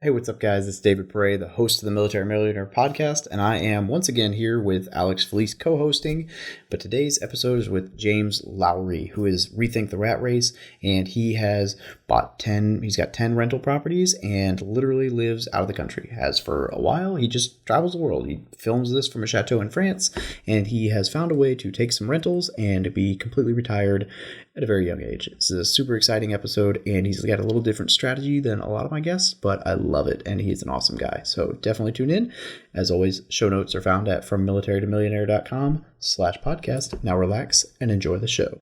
Hey, what's up, guys? It's David Pere, the host of the Military Millionaire Podcast, and I am once again here with Alex Felice co-hosting. But today's episode is with James Lowery, who is Rethink the Rat Race, and he has he's got 10 rental properties and literally lives out of the country. Has for a while. He just travels the world. He films this from a chateau in France, and he has found a way to take some rentals and be completely retired at a very young age. It's a super exciting episode, and he's got a little different strategy than a lot of my guests, but I love it, and he's an awesome guy. So definitely tune in. As always, show notes are found at FromMilitaryToMillionaire.com/podcast. Now relax and enjoy the show.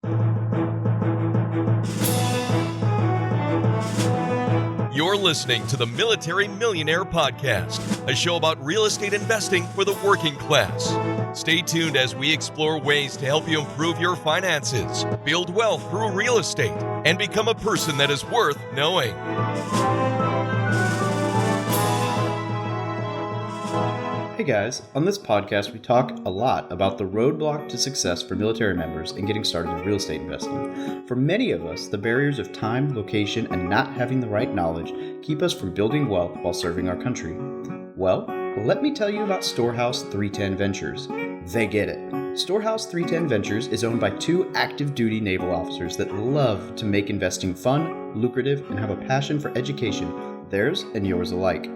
You're listening to the Military Millionaire Podcast, a show about real estate investing for the working class. Stay tuned as we explore ways to help you improve your finances, build wealth through real estate, and become a person that is worth knowing. Hey guys, on this podcast we talk a lot about the roadblock to success for military members in getting started in real estate investing. For many of us, the barriers of time, location, and not having the right knowledge keep us from building wealth while serving our country. Well, let me tell you about Storehouse 310 Ventures. They get it. Storehouse 310 Ventures is owned by two active duty naval officers that love to make investing fun, lucrative, and have a passion for education, theirs and yours alike.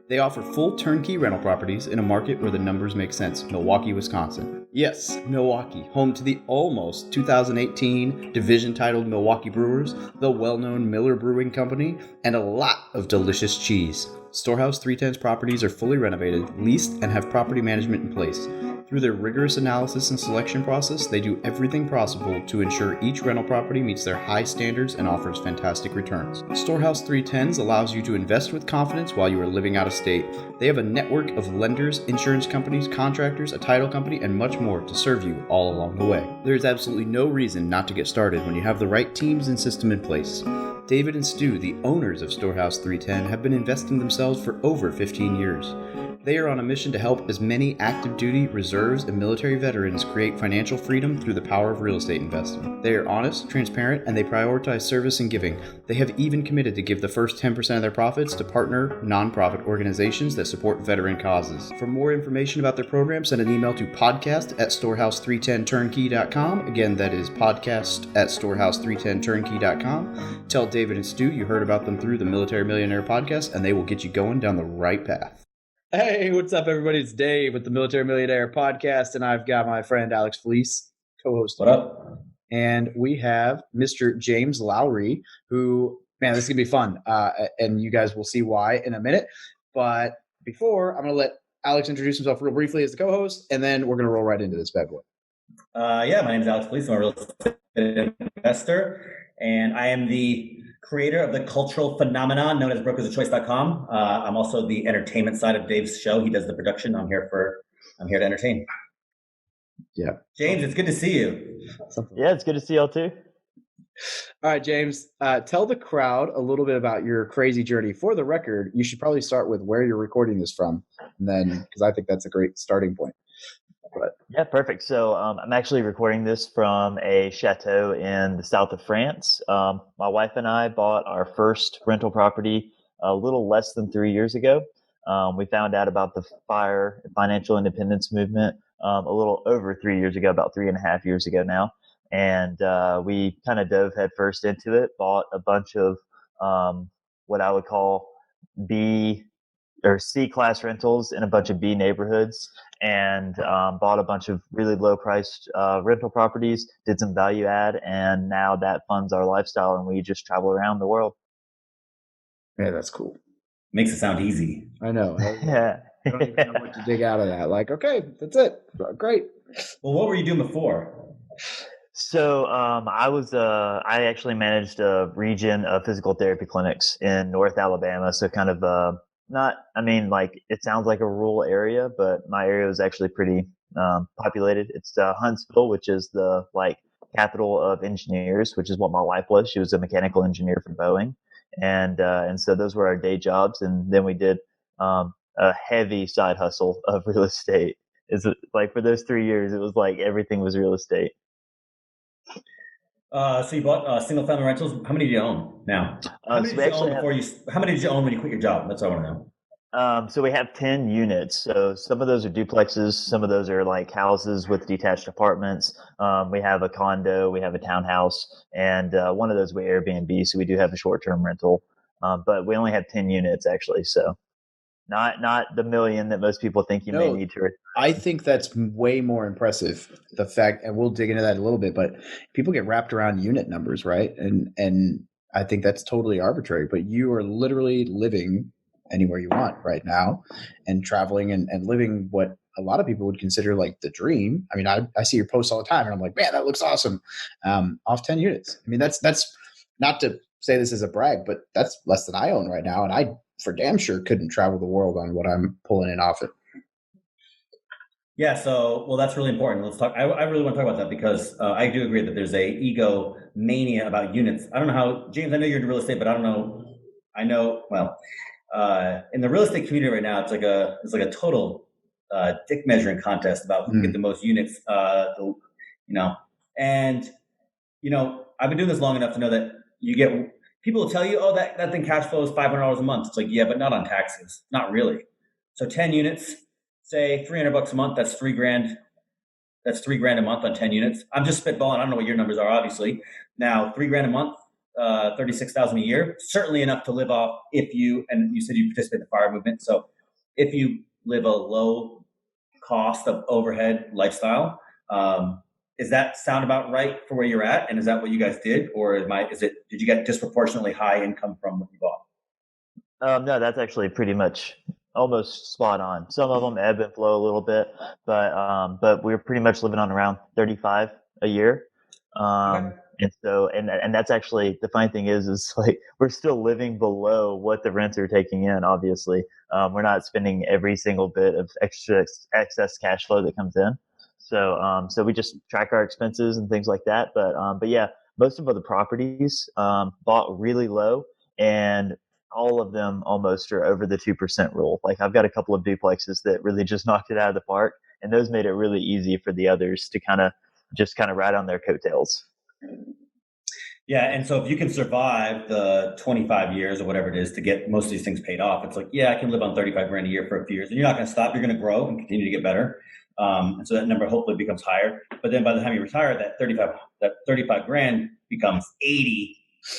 They offer full turnkey rental properties in a market where the numbers make sense, Milwaukee, Wisconsin. Yes, Milwaukee, home to the almost 2018 division-titled Milwaukee Brewers, the well-known Miller Brewing Company, and a lot of delicious cheese. Storehouse 310's properties are fully renovated, leased, and have property management in place. Through their rigorous analysis and selection process, they do everything possible to ensure each rental property meets their high standards and offers fantastic returns. Storehouse 310s allows you to invest with confidence while you are living out of state. They have a network of lenders, insurance companies, contractors, a title company, and much more to serve you all along the way. There is absolutely no reason not to get started when you have the right teams and system in place. David and Stu, the owners of Storehouse 310, have been investing themselves for over 15 years. They are on a mission to help as many active duty, reserves, and military veterans create financial freedom through the power of real estate investing. They are honest, transparent, and they prioritize service and giving. They have even committed to give the first 10% of their profits to partner nonprofit organizations that support veteran causes. For more information about their program, send an email to podcast@storehouse310turnkey.com. Again, that is podcast@storehouse310turnkey.com. Tell David and Stu you heard about them through the Military Millionaire Podcast, and they will get you going down the right path. Hey, what's up, everybody? It's Dave with the Military Millionaire Podcast, and I've got my friend Alex Felice co-hosting. What up? And we have Mr. James Lowery, who, man, this is going to be fun, and you guys will see why in a minute. But before, I'm going to let Alex introduce himself real briefly as the co-host, and then we're going to roll right into this bad boy. My name is Alex Felice. I'm a real estate investor, and I am the creator of the cultural phenomenon known as brokersofchoice.com. I'm also the entertainment side of Dave's show. He does the production. I'm here to entertain. Yeah. James, it's good to see you. Yeah, it's good to see y'all too. All right, James, tell the crowd a little bit about your crazy journey. For the record, you should probably start with where you're recording this from, and then because I think that's a great starting point. But yeah, perfect. So I'm actually recording this from a chateau in the south of France. My wife and I bought our first rental property a little less than 3 years ago. We found out about the FIRE financial independence movement a little over 3 years ago, about 3.5 years ago now. And we kind of dove headfirst into it, bought a bunch of what I would call B or C-class rentals in a bunch of B neighborhoods, and bought a bunch of really low-priced rental properties, did some value add, and now that funds our lifestyle, and we just travel around the world. yeah, that's cool. Makes it sound easy. I know. Yeah. I don't even know what to dig out of that. Like, okay, that's it. Great. Well, what were you doing before? So I actually managed a region of physical therapy clinics in North Alabama. So kind of it sounds like a rural area, but my area was actually pretty populated. It's Huntsville, which is the capital of engineers, which is what my wife was. She was a mechanical engineer for Boeing, and so those were our day jobs. And then we did a heavy side hustle of real estate. It's like for those 3 years, it was like everything was real estate. So you bought single family rentals. How many do you own now? How many So did we you own actually before how many did you own when you quit your job? That's what I want to know. So we have 10 units. So some of those are duplexes. Some of those are like houses with detached apartments. We have a condo, we have a townhouse, and one of those we Airbnb. So we do have a short-term rental, but we only have 10 units actually. So not the million that most people think you may No, need to. I think that's way more impressive. The fact, and we'll dig into that a little bit, but people get wrapped around unit numbers, right? And I think that's totally arbitrary. But you are literally living anywhere you want right now, and traveling and living what a lot of people would consider like the dream. I mean, I see your posts all the time, and I'm like, man, that looks awesome. Off 10 units. I mean, that's not to say this as a brag, but that's less than I own right now, and I for damn sure couldn't travel the world on what I'm pulling in off it. Yeah, so well, that's really important. Let's talk. I really want to talk about that because I do agree that there's a ego mania about units. I don't know how, James. I know you're in real estate, but I don't know. I know well in the real estate community right now. It's like a total dick measuring contest about who can get the most units. And I've been doing this long enough to know that you get people will tell you, oh, that thing cash flows $500 a month. It's like, yeah, but not on taxes. Not really. So 10 units, say $300 a month, that's $3,000. That's $3,000 a month on 10 units. I'm just spitballing. I don't know what your numbers are, obviously. Now, $3,000 a month, 36,000 a year, certainly enough to live off and you said you participate in the fire movement. So if you live a low cost of overhead lifestyle, is that sound about right for where you're at? And is that what you guys did? Or did you get disproportionately high income from what you bought? No, that's actually pretty much almost spot on. Some of them ebb and flow a little bit, but we're pretty much living on around 35 a year. Okay. And so, and that's actually the funny thing is like we're still living below what the rents are taking in. Obviously, we're not spending every single bit of excess cash flow that comes in. So we just track our expenses and things like that. But yeah, most of the properties bought really low, and all of them almost are over the 2% rule. Like I've got a couple of duplexes that really just knocked it out of the park, and those made it really easy for the others to kind of ride on their coattails. Yeah, and so if you can survive the 25 years or whatever it is to get most of these things paid off, it's like, yeah, I can live on 35 grand a year for a few years, and you're not going to stop. You're going to grow and continue to get better. And so that number hopefully becomes higher. But then by the time you retire, that 35 grand becomes 80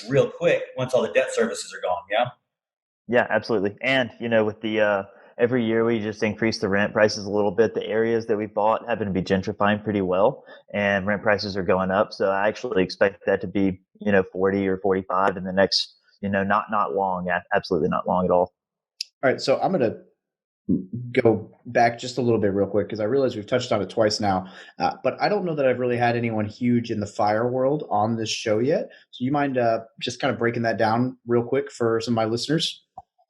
real quick once all the debt services are gone. Yeah. Yeah, absolutely. And with the every year we just increase the rent prices a little bit. The areas that we bought happen to be gentrifying pretty well, and rent prices are going up. So I actually expect that to be 40 or 45 in the next not long. Absolutely not long at all. All right, so I'm gonna go back just a little bit real quick because I realize we've touched on it twice now, but I don't know that I've really had anyone huge in the fire world on this show yet. So you mind just kind of breaking that down real quick for some of my listeners?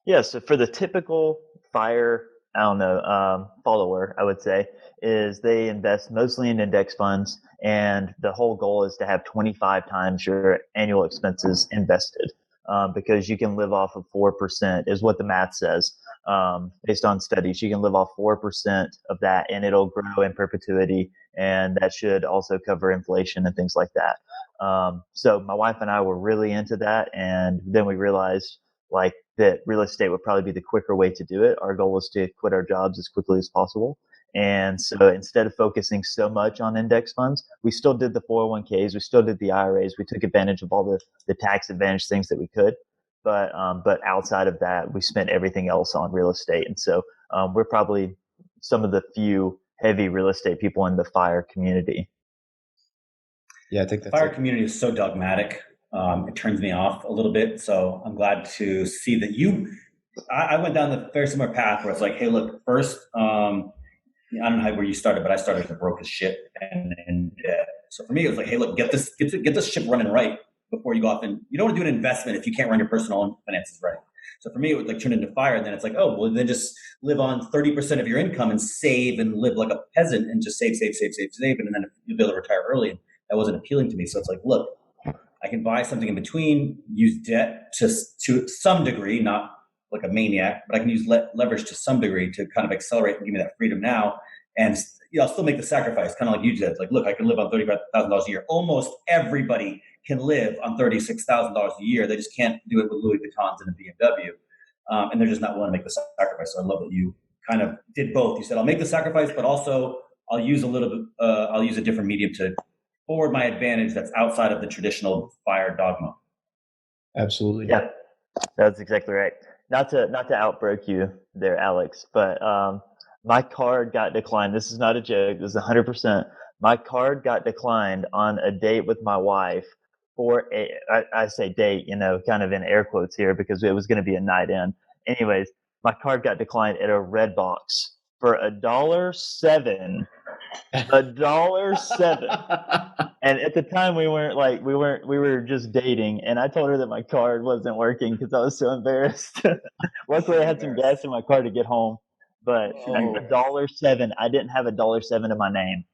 Yeah, so for the typical fire, follower, I would say, is they invest mostly in index funds, and the whole goal is to have 25 times your annual expenses invested, because you can live off of 4% is what the math says. Based on studies, you can live off 4% of that, and it'll grow in perpetuity, and that should also cover inflation and things like that. So my wife and I were really into that, and then we realized that real estate would probably be the quicker way to do it. Our goal was to quit our jobs as quickly as possible. And so instead of focusing so much on index funds, we still did the 401ks, we still did the IRAs, we took advantage of all the tax advantage things that we could. But outside of that, we spent everything else on real estate. And so we're probably some of the few heavy real estate people in the fire community. Yeah, I think the fire community is so dogmatic. It turns me off a little bit. So I'm glad to see that I went down the very similar path where it's like, hey, look, first, I don't know where you started, but I started to broke as shit. And so for me, it was like, hey, look, get this ship running right before you go off. And you don't want to do an investment if you can't run your personal finances right. So for me, it would like turn into fire. And then it's like, oh, well, then just live on 30% of your income and save and live like a peasant and just save. And then you'll be able to retire early. And that wasn't appealing to me. So it's like, look, I can buy something in between, use debt to some degree, not like a maniac, but I can use leverage to some degree to kind of accelerate and give me that freedom now. And I'll still make the sacrifice, kind of like you did. Like, look, I can live on $35,000 a year. Almost everybody can live on $36,000 a year. They just can't do it with Louis Vuittons and a BMW. And they're just not willing to make the sacrifice. So I love that you kind of did both. You said, I'll make the sacrifice, but also I'll use a different medium to forward my advantage that's outside of the traditional fire dogma. Absolutely. Yeah, that's exactly right. Not to outbreak you there, Alex, but my card got declined. This is not a joke. This is 100%. My card got declined on a date with my wife for I say date, kind of in air quotes here because it was going to be a night in. Anyways, my card got declined at a Redbox for $1.07. $1.07. And at the time we were just dating, and I told her that my card wasn't working because I was so embarrassed. Luckily I had some gas in my car to get home, but $1.07, I didn't have $1.07 in my name.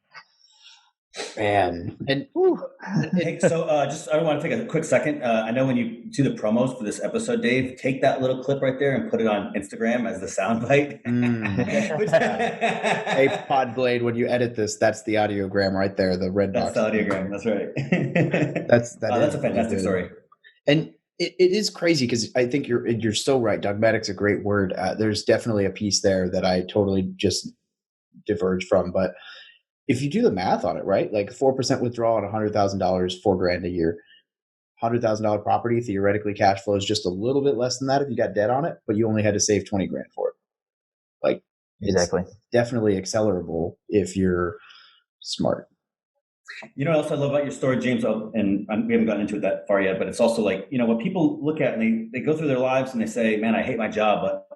Man. And hey, so I want to take a quick second. I know when you do the promos for this episode, Dave, take that little clip right there and put it on Instagram as the soundbite. Hey, Podblade, when you edit this, that's the audiogram right there, the red box. That's the audiogram. That's right. That's a fantastic story. And it is crazy because I think you're so right. Dogmatic's a great word. There's definitely a piece there that I totally just diverge from, but if you do the math on it, right? Like 4% withdrawal on $100,000, $4,000 a year, $100,000 property, theoretically cash flow is just a little bit less than that if you got debt on it, but you only had to save $20,000 for it. Like exactly, it's definitely accelerable if you're smart. You know what else I love about your story, James, and we haven't gotten into it that far yet, but it's also like, what people look at and they go through their lives and they say, man, I hate my job, but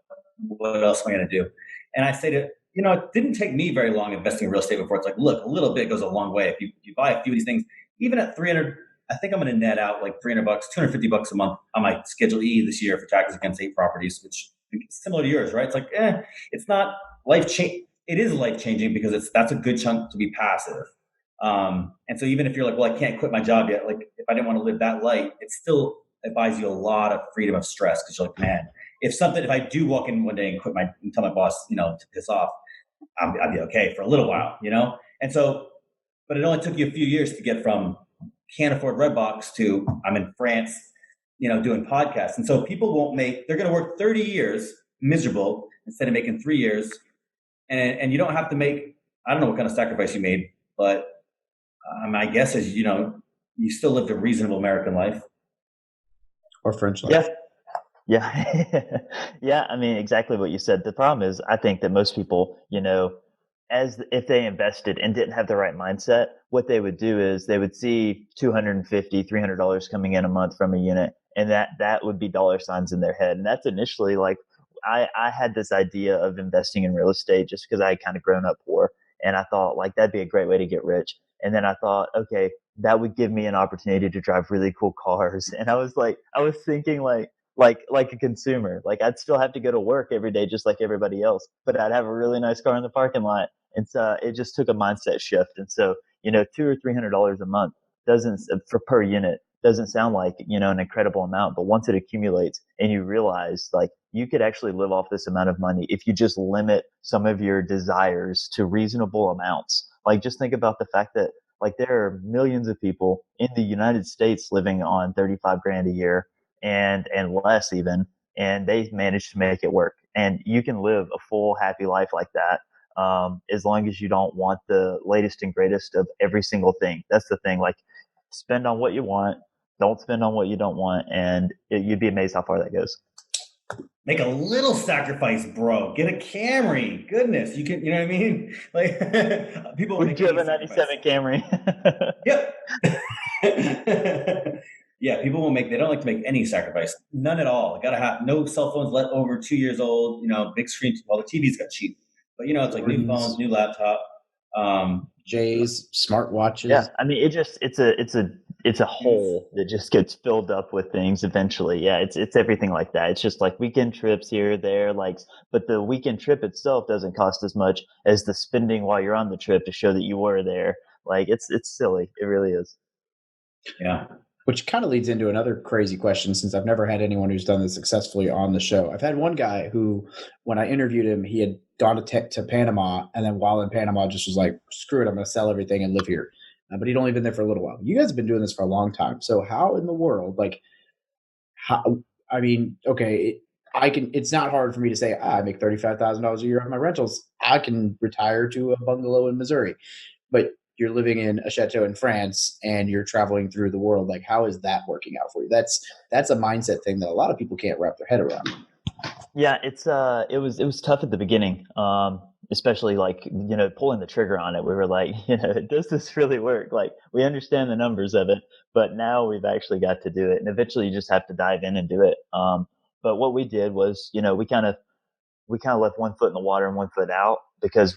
what else am I going to do? And I say to, it didn't take me very long investing in real estate before it's like, look, a little bit goes a long way. If you buy a few of these things, even at 300, I think I'm going to net out like $300, $250 a month on my Schedule E this year for taxes against 8 properties, which is similar to yours, right? It's like, it's not life-changing. It is life-changing because that's a good chunk to be passive. And so even if you're like, well, I can't quit my job yet, like if I didn't want to live that light, it still buys you a lot of freedom of stress because you're like, man, if I do walk in one day and and tell my boss, to piss off, I'd be okay for a little while, And so, but it only took you a few years to get from can't afford Redbox to I'm in France, doing podcasts. And so people they're going to work 30 years miserable instead of making 3 years. And you don't have to make, I don't know what kind of sacrifice you made, but my guess is, you still lived a reasonable American life. Or French life. Yeah. Yeah. I mean, exactly what you said. The problem is, I think that most people, as if they invested and didn't have the right mindset, what they would do is they would see $250, $300 coming in a month from a unit, and that would be dollar signs in their head. And that's initially like, I had this idea of investing in real estate just because I had kind of grown up poor. And I thought like, that'd be a great way to get rich. And then I thought, okay, that would give me an opportunity to drive really cool cars. And I was thinking like a consumer, like I'd still have to go to work every day just like everybody else, but I'd have a really nice car in the parking lot. And so it just took a mindset shift. And so, $200 or $300 a month per unit doesn't sound like, an incredible amount, but once it accumulates and you realize like you could actually live off this amount of money if you just limit some of your desires to reasonable amounts. Like just think about the fact that like there are millions of people in the United States living on $35,000 a year and less even, and they managed to make it work. And you can live a full, happy life like that, as long as you don't want the latest and greatest of every single thing. That's the thing. Like, spend on what you want, don't spend on what you don't want, and you'd be amazed how far that goes. Make a little sacrifice, bro. Get a Camry. Goodness, you can. You know what I mean? Like people. Would you have a '97 Camry? Yep. Yeah, people will make. They don't like to make any sacrifice. None at all. Got to have no cell phones let over 2 years old. Big screens. Well, the TVs got cheap, but it's like new phones, new laptop. J's, smartwatches. Yeah, I mean, it's a hole that just gets filled up with things eventually. Yeah, it's everything like that. It's just like weekend trips here, there, but the weekend trip itself doesn't cost as much as the spending while you're on the trip to show that you were there. Like it's silly. It really is. Yeah. Which kind of leads into another crazy question, since I've never had anyone who's done this successfully on the show. I've had one guy who, when I interviewed him, he had gone to Panama, and then while in Panama just was like, screw it, I'm going to sell everything and live here. but he'd only been there for a little while. You guys have been doing this for a long time. So how in the world, like, okay, it's not hard for me to say, I make $35,000 a year on my rentals. I can retire to a bungalow in Missouri, but you're living in a chateau in France and you're traveling through the world. Like, how is that working out for you? That's a mindset thing that a lot of people can't wrap their head around. Yeah, it was tough at the beginning, especially like, pulling the trigger on it. We were like, does this really work? Like, we understand the numbers of it, but now we've actually got to do it. And eventually you just have to dive in and do it. But what we did was, we kind of left one foot in the water and one foot out, because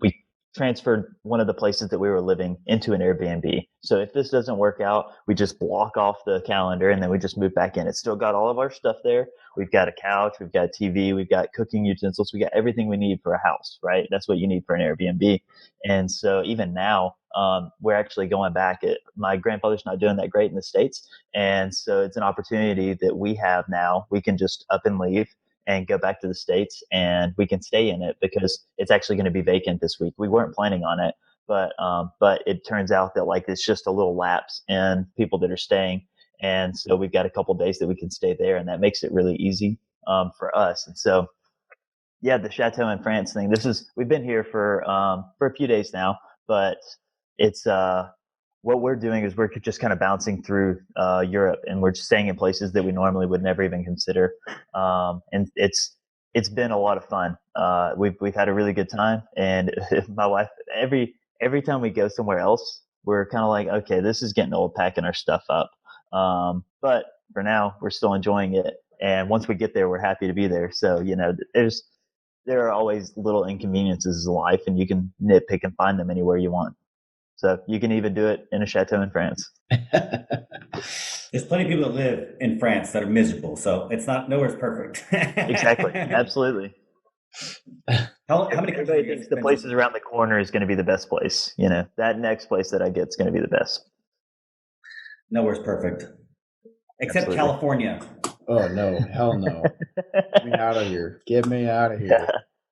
we transferred one of the places that we were living into an Airbnb. So if this doesn't work out, we just block off the calendar and then we just move back in. It's still got all of our stuff there. We've got a couch, we've got a TV, we've got cooking utensils, we got everything we need for a house, right? That's what you need for an Airbnb. And so even now, we're actually going back. My grandfather's not doing that great in the States. And so it's an opportunity that we have now. We can just up and leave and go back to the States, and we can stay in it because it's actually going to be vacant this week. We weren't planning on it, but it turns out that like it's just a little lapse in people that are staying. And so we've got a couple of days that we can stay there, and that makes it really easy for us. And so, yeah, the Chateau in France thing, we've been here for a few days now, but it's what we're doing is we're just kind of bouncing through Europe, and we're just staying in places that we normally would never even consider. And it's been a lot of fun. We've had a really good time, and my wife, every time we go somewhere else, we're kind of like, okay, this is getting old, packing our stuff up. But for now, we're still enjoying it. And once we get there, we're happy to be there. So, there are always little inconveniences in life, and you can nitpick and find them anywhere you want. So you can even do it in a chateau in France. There's plenty of people that live in France that are miserable, so it's nowhere's perfect. Exactly. Absolutely. How many Everybody thinks the places around the corner is going to be the best place. That next place that I get is going to be the best. Nowhere's perfect. Except Absolutely. California. Oh, no. Hell no. Get me out of here. Get me out of here. Yeah.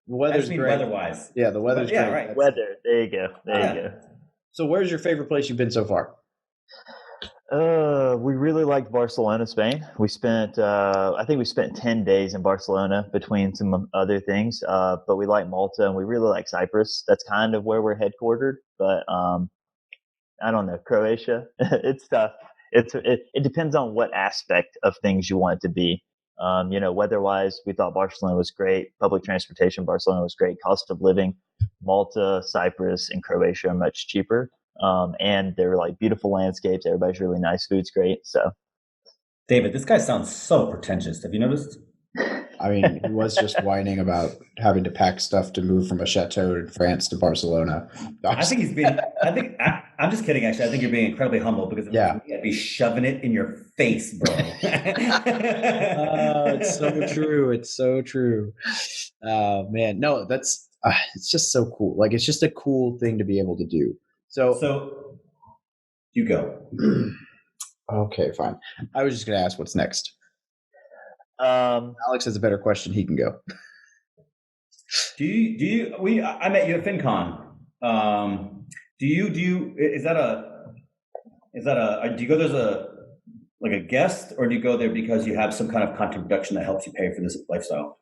The weather's great. Weather-wise. Yeah, the weather's great. Right. Weather. There you go. There you go. So where's your favorite place you've been so far? We really liked Barcelona, Spain. I think we spent 10 days in Barcelona between some other things. But we like Malta, and we really like Cyprus. That's kind of where we're headquartered. But I don't know, Croatia. It's tough. It depends on what aspect of things you want it to be. Weather-wise, we thought Barcelona was great. Public transportation, Barcelona was great. Cost of living, Malta, Cyprus, and Croatia are much cheaper. And they're like beautiful landscapes. Everybody's really nice. Food's great. So, David, this guy sounds so pretentious. Have you noticed? I mean, he was just whining about having to pack stuff to move from a chateau in France to Barcelona. I'm just kidding, actually. I think you're being incredibly humble, because I'd be shoving it in your face, bro. It's so true. It's so true. Man, no, that's it's just so cool. Like, it's just a cool thing to be able to do. So you go. Okay, fine. I was just going to ask what's next. Alex has a better question. He can go. Do you? I met you at FinCon. Do you? Do you go there as a guest, or do you go there because you have some kind of content production that helps you pay for this lifestyle?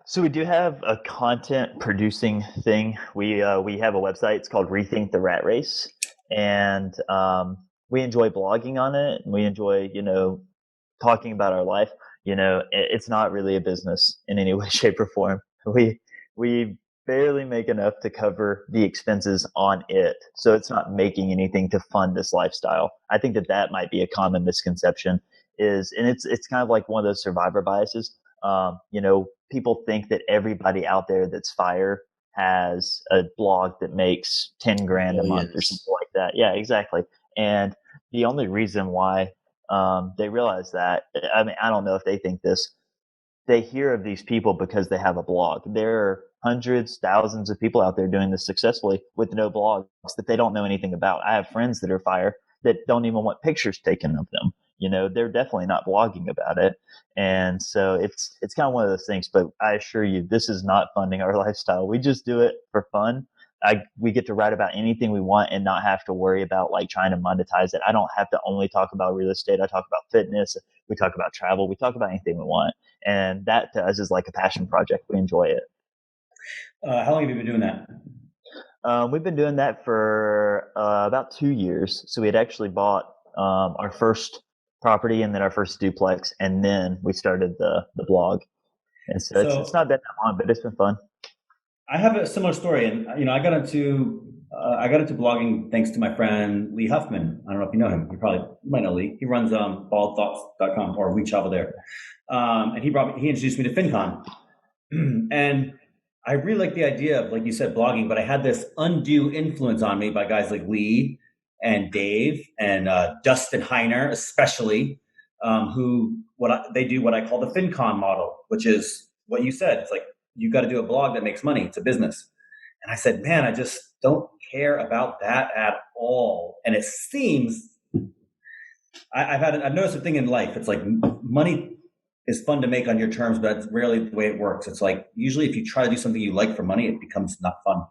So we do have a content producing thing. We have a website. It's called Rethink the Rat Race, and we enjoy blogging on it. We enjoy talking about our life. It's not really a business in any way, shape, or form. We barely make enough to cover the expenses on it. So it's not making anything to fund this lifestyle. I think that might be a common misconception and it's kind of like one of those survivor biases. People think that everybody out there that's FIRE has a blog that makes 10 grand a month or something like that. Yeah, exactly. And the only reason why they realize that, I mean, I don't know if they think this, they hear of these people because they have a blog. There are hundreds, thousands of people out there doing this successfully with no blogs that they don't know anything about. I have friends that are FIRE that don't even want pictures taken of them. They're definitely not blogging about it. And so it's kind of one of those things, but I assure you, this is not funding our lifestyle. We just do it for fun. we get to write about anything we want and not have to worry about like trying to monetize it. I don't have to only talk about real estate. I talk about fitness. We talk about travel. We talk about anything we want. And that to us is like a passion project. We enjoy it. How long have you been doing that? We've been doing that for about 2 years. So we had actually bought our first property and then our first duplex, and then we started the blog. And so it's not been that long, but it's been fun. I have a similar story, and I got into blogging thanks to my friend Lee Huffman. I don't know if you know him. You might know Lee. He runs baldthoughts.com, or we travel there. And he introduced me to FinCon, and I really like the idea of, like you said, blogging. But I had this undue influence on me by guys like Lee and Dave and Dustin Heiner, especially, they do what I call the FinCon model, which is what you said. It's like, you got to do a blog that makes money. It's a business. And I said, man, I just don't care about that at all. And it seems I've noticed a thing in life. It's like money is fun to make on your terms, but that's rarely the way it works. It's like, usually if you try to do something you like for money, it becomes not fun.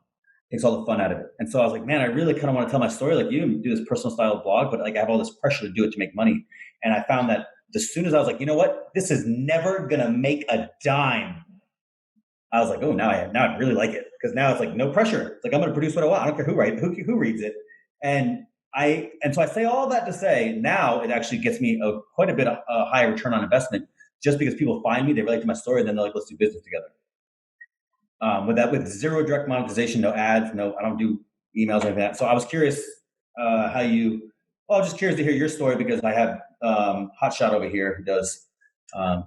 It takes all the fun out of it. And so I was like, man, I really kind of want to tell my story like you and do this personal style blog, but like I have all this pressure to do it to make money. And I found that as soon as I was like, you know what, this is never going to make a dime, I was like, oh, now I really like it, because now it's like no pressure. It's like, I'm going to produce what I want. I don't care who reads it. And so I say all that to say, now it actually gets me quite a bit of a higher return on investment, just because people find me, they relate to my story, and then they're like, let's do business together. With zero direct monetization, no ads, I don't do emails or anything like that. So I was curious I'm just curious to hear your story, because I have Hotshot over here who does for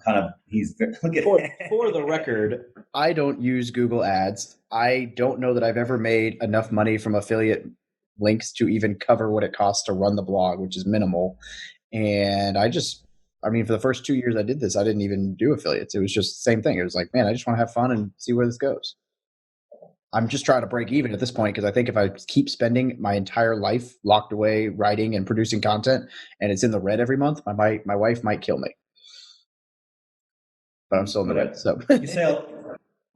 the record, I don't use Google Ads. I don't know that I've ever made enough money from affiliate links to even cover what it costs to run the blog, which is minimal. And for the first 2 years I did this, I didn't even do affiliates. It was just the same thing. It was like, man, I just want to have fun and see where this goes. I'm just trying to break even at this point, because I think if I keep spending my entire life locked away writing and producing content and it's in the red every month, my wife might kill me. But I'm still in the red. So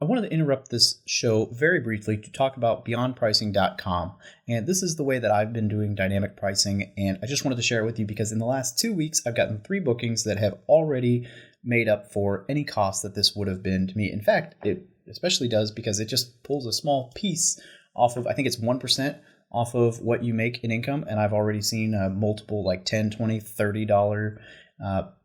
I wanted to interrupt this show very briefly to talk about beyondpricing.com. And this is the way that I've been doing dynamic pricing. And I just wanted to share it with you, because in the last 2 weeks, I've gotten 3 bookings that have already made up for any cost that this would have been to me. In fact, it especially does, because it just pulls a small piece off of, I think it's 1% off of what you make in income. And I've already seen multiple like $10, $20, $30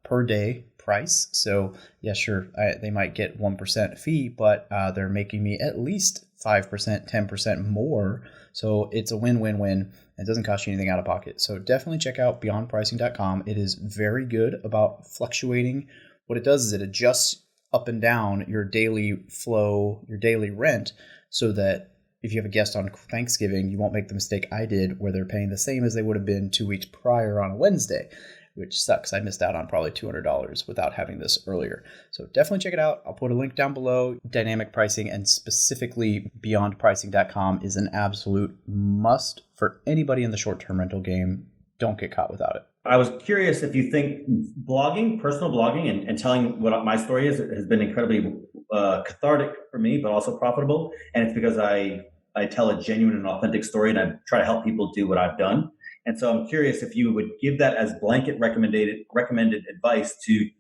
per day price. So yeah, sure, they might get 1% fee, but they're making me at least 5%, 10% more. So it's a win-win-win. It doesn't cost you anything out of pocket. So definitely check out beyondpricing.com. It is very good about fluctuating. What it does is it adjusts up and down your daily flow, your daily rent, so that if you have a guest on Thanksgiving, you won't make the mistake I did, where they're paying the same as they would have been 2 weeks prior on a Wednesday, which sucks. I missed out on probably $200 without having this earlier. So definitely check it out. I'll put a link down below. Dynamic pricing, and specifically beyondpricing.com, is an absolute must for anybody in the short-term rental game. Don't get caught without it. I was curious if you think personal blogging and telling what my story is, has been incredibly cathartic for me, but also profitable. And it's because I tell a genuine and authentic story, and I try to help people do what I've done. And so I'm curious if you would give that as blanket recommended advice to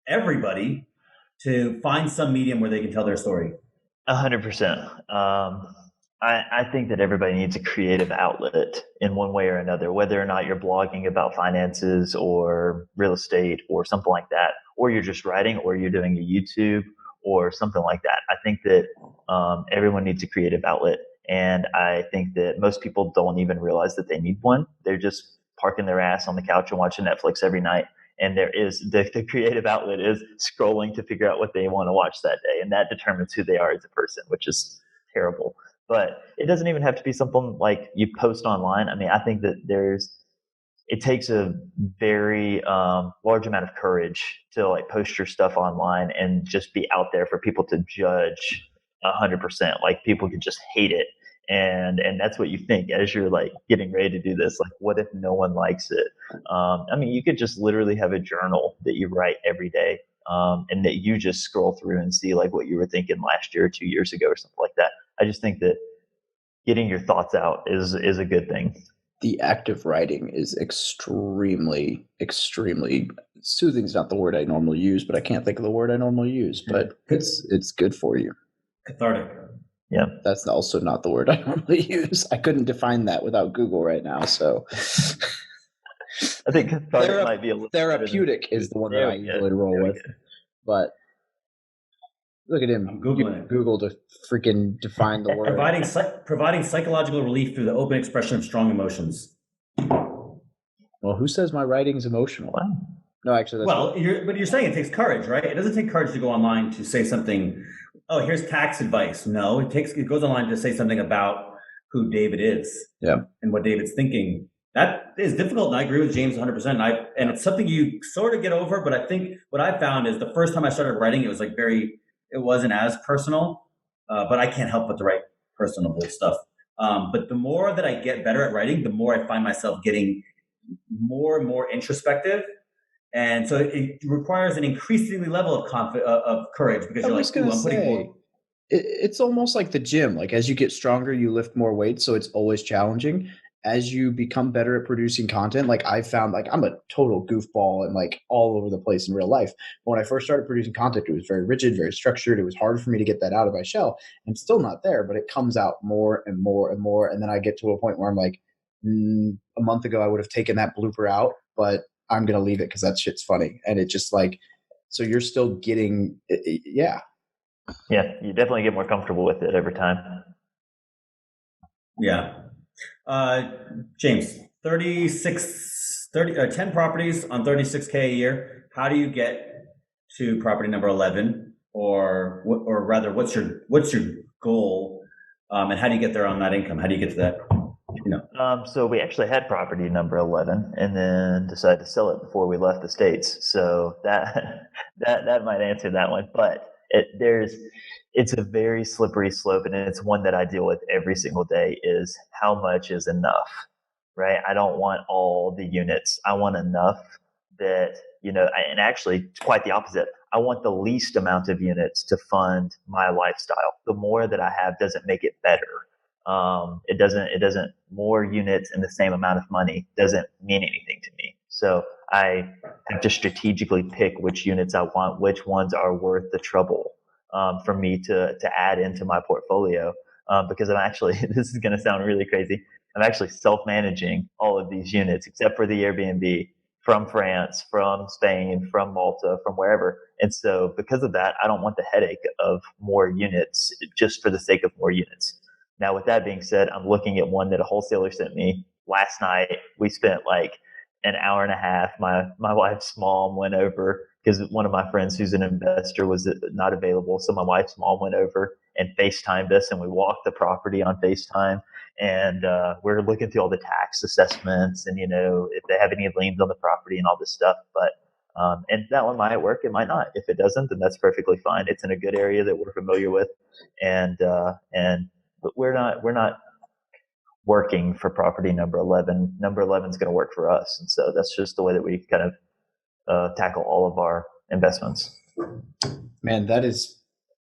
everybody to find some medium where they can tell their story. 100%. I think that everybody needs a creative outlet in one way or another, whether or not you're blogging about finances or real estate or something like that, or you're just writing, or you're doing a YouTube or something like that. I think that everyone needs a creative outlet. And I think that most people don't even realize that they need one. They're just parking their ass on the couch and watching Netflix every night. And there is the creative outlet is scrolling to figure out what they want to watch that day. And that determines who they are as a person, which is terrible. But it doesn't even have to be something like you post online. I mean, I think that it takes a very large amount of courage to like post your stuff online and just be out there for people to judge 100%. Like, people could just hate it. And that's what you think as you're like getting ready to do this. Like, what if no one likes it? I mean, you could just literally have a journal that you write every day, and that you just scroll through and see like what you were thinking last year or 2 years ago or something like that. I just think that getting your thoughts out is a good thing. The act of writing is extremely soothing. Is not the word I normally use, but I can't think of the word I normally use. But it's good for you. Cathartic. Yeah, that's also not the word I normally use. I couldn't define that without Google right now. So I think cathartic might be a little therapeutic is the one that I usually roll with. But look at him. I'm Googling it. Google to freaking define the word. Providing psychological relief through the open expression of strong emotions. Well, who says my writing's emotional? Wow. No, actually, that's but you're saying it takes courage, right? It doesn't take courage to go online to say something. Oh, here's tax advice. No, it goes online to say something about who David is, and what David's thinking. That is difficult, and I agree with James 100%. And it's something you sort of get over. But I think what I found is the first time I started writing, it was like it wasn't as personal. But I can't help but to write personable stuff. But the more that I get better at writing, the more I find myself getting more and more introspective. And so it requires an increasingly level of courage, because you're like, I'm putting more. It's almost like the gym. Like as you get stronger, you lift more weight. So it's always challenging. As you become better at producing content, like I found, like I'm a total goofball and like all over the place in real life. But when I first started producing content, it was very rigid, very structured. It was hard for me to get that out of my shell. I'm still not there, but it comes out more and more and more. And then I get to a point where I'm like, a month ago, I would have taken that blooper out, but I'm going to leave it because that shit's funny. And it just like, so you're still getting, yeah. Yeah, you definitely get more comfortable with it over time. Yeah. James, 10 properties on 36K a year. How do you get to property number 11? Or rather, what's your goal? And how do you get there on that income? How do you get to that? So we actually had property number 11 and then decided to sell it before we left the States. So that might answer that one, but it's a very slippery slope, and it's one that I deal with every single day, is how much is enough, right? I don't want all the units. I want enough that, and actually it's quite the opposite. I want the least amount of units to fund my lifestyle. The more that I have doesn't make it better. It doesn't, more units and the same amount of money doesn't mean anything to me. So I have to strategically pick which units I want, which ones are worth the trouble, for me to add into my portfolio. Because I'm actually, this is going to sound really crazy, I'm actually self-managing all of these units except for the Airbnb, from France, from Spain, from Malta, from wherever. And so because of that, I don't want the headache of more units just for the sake of more units. Now, with that being said, I'm looking at one that a wholesaler sent me last night. We spent like an hour and a half. My wife's mom went over because one of my friends who's an investor was not available. So my wife's mom went over and FaceTimed us, and we walked the property on FaceTime. And we're looking through all the tax assessments and, if they have any liens on the property and all this stuff. But and that one might work, it might not. If it doesn't, then that's perfectly fine. It's in a good area that we're familiar with, but we're not working for property number 11. Number 11 is going to work for us, and so that's just the way that we kind of tackle all of our investments. Man,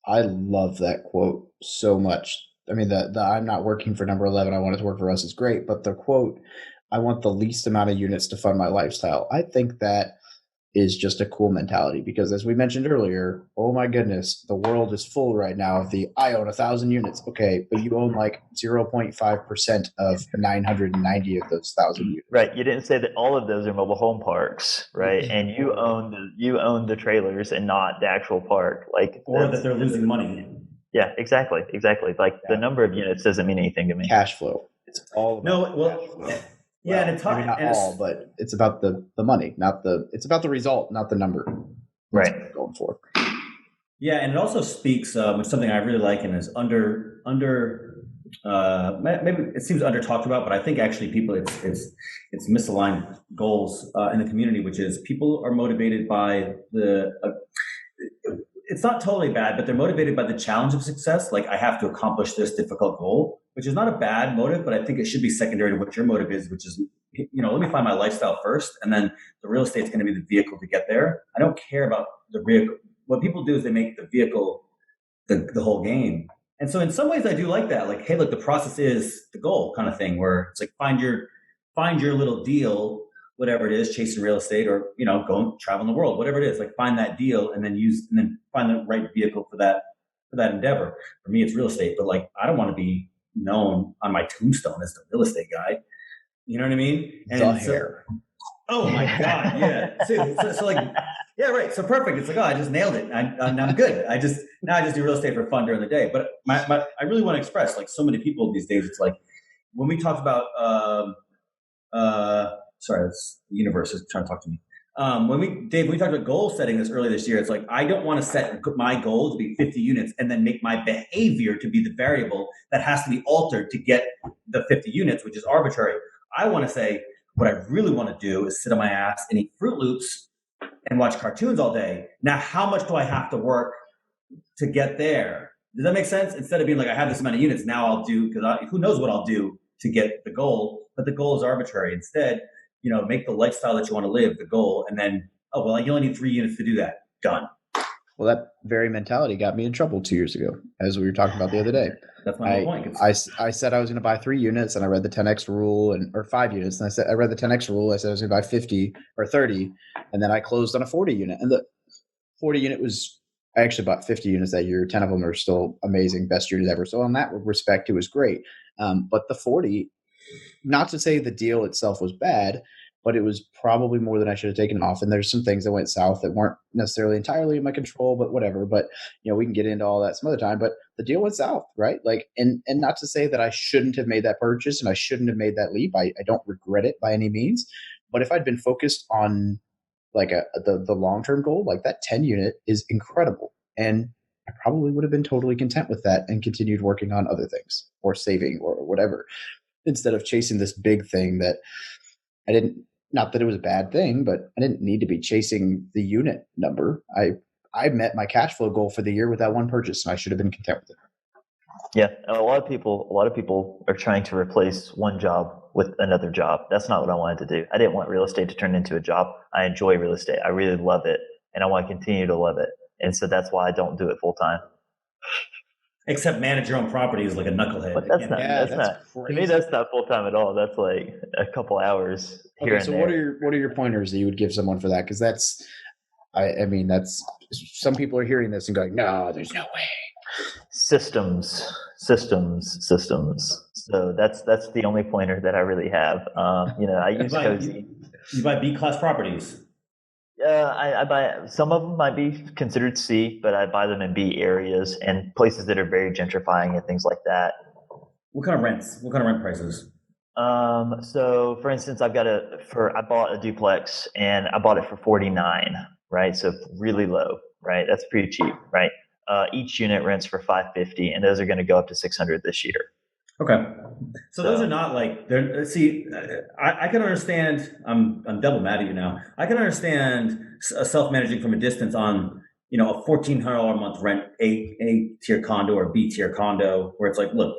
I love that quote so much. I mean, the I'm not working for number 11, I want it to work for us is great, but the quote, I want the least amount of units to fund my lifestyle, I think that is just a cool mentality, because as we mentioned earlier, oh my goodness, the world is full right now of I own 1,000 units. Okay, but you own like 0.5% of 990 of those 1,000 units. Right. You didn't say that all of those are mobile home parks, right? And you own the trailers and not the actual park, or that they're losing money. Yeah, exactly. The number of units doesn't mean anything to me. Cash flow. It's all about cash flow. Yeah, and it's hard. Maybe not all, but it's about the money, it's about the result, not the number. Right. That's what we're going for. Yeah, and it also speaks, which is something I really like, and is maybe it seems under talked about, but I think actually people, it's misaligned goals in the community, which is people are motivated by it's not totally bad, but they're motivated by the challenge of success. Like, I have to accomplish this difficult goal, which is not a bad motive, but I think it should be secondary to what your motive is, which is, let me find my lifestyle first, and then the real estate's going to be the vehicle to get there. I don't care about the vehicle. What people do is they make the vehicle the whole game. And so in some ways I do like that. Like, hey, look, the process is the goal kind of thing, where it's like find your little deal, whatever it is, chasing real estate or, go and travel in the world, whatever it is, like find that deal and then find the right vehicle for that endeavor. For me, it's real estate, but like, I don't want to be known on my tombstone as the real estate guy. You know what I mean? And the hair. Oh my God. Yeah. So like, yeah, right. So perfect. It's like, I just nailed it. I'm good. I just do real estate for fun during the day. But I really want to express, like so many people these days, it's like when we talked about, sorry, that's the universe is trying to talk to me. When we talked about goal setting this earlier this year, it's like, I don't want to set my goal to be 50 units and then make my behavior to be the variable that has to be altered to get the 50 units, which is arbitrary. I want to say, what I really want to do is sit on my ass and eat Fruit Loops and watch cartoons all day. Now, how much do I have to work to get there? Does that make sense? Instead of being like, I have this amount of units, now I'll do, because who knows what I'll do to get the goal, but the goal is arbitrary. Instead, make the lifestyle that you want to live the goal, and then, you only need 3 units to do that. Done. Well, that very mentality got me in trouble 2 years ago, as we were talking about the other day. That's my whole point. I said I was going to buy 3 units, and I read the 10x rule, or 5 units, and I read the 10x rule. I said I was going to buy 50 or 30, and then I closed on a 40 unit, and the 40 unit I actually bought 50 units that year. 10 of them are still amazing, best units ever. So in that respect, it was great. But the 40, not to say the deal itself was bad, but it was probably more than I should have taken off. And there's some things that went south that weren't necessarily entirely in my control, but whatever. But, we can get into all that some other time. But the deal went south, right? Like, and not to say that I shouldn't have made that purchase and I shouldn't have made that leap. I don't regret it by any means. But if I'd been focused on like the long-term goal, like that 10 unit is incredible. And I probably would have been totally content with that and continued working on other things or saving or whatever, instead of chasing this big thing that I didn't. Not that it was a bad thing, but I didn't need to be chasing the unit number. I met my cash flow goal for the year with that one purchase, and I should have been content with it. Yeah, a lot of people are trying to replace one job with another job. That's not what I wanted to do. I didn't want real estate to turn into a job. I enjoy real estate. I really love it, and I want to continue to love it. And so that's why I don't do it full time. Except manage your own property is like a knucklehead. But that's not. To me, that's not full time at all. That's like a couple hours here and there. So what are your pointers that you would give someone for that? Because that's some people are hearing this and going, no, there's no way. Systems. So that's the only pointer that I really have. I use Cozy. You buy B-class properties. I buy, some of them might be considered C, but I buy them in B areas and places that are very gentrifying and things like that. What kind of rents? What kind of rent prices? So for instance, I bought a duplex and I bought it for $49, right? So really low, right? That's pretty cheap, right? Each unit rents for $550, and those are going to go up to $600 this year. Okay. So those are not like, see, I can understand, I'm double mad at you now. I can understand self-managing from a distance on, a $1,400 a month rent, A tier condo or B tier condo, where it's like, look,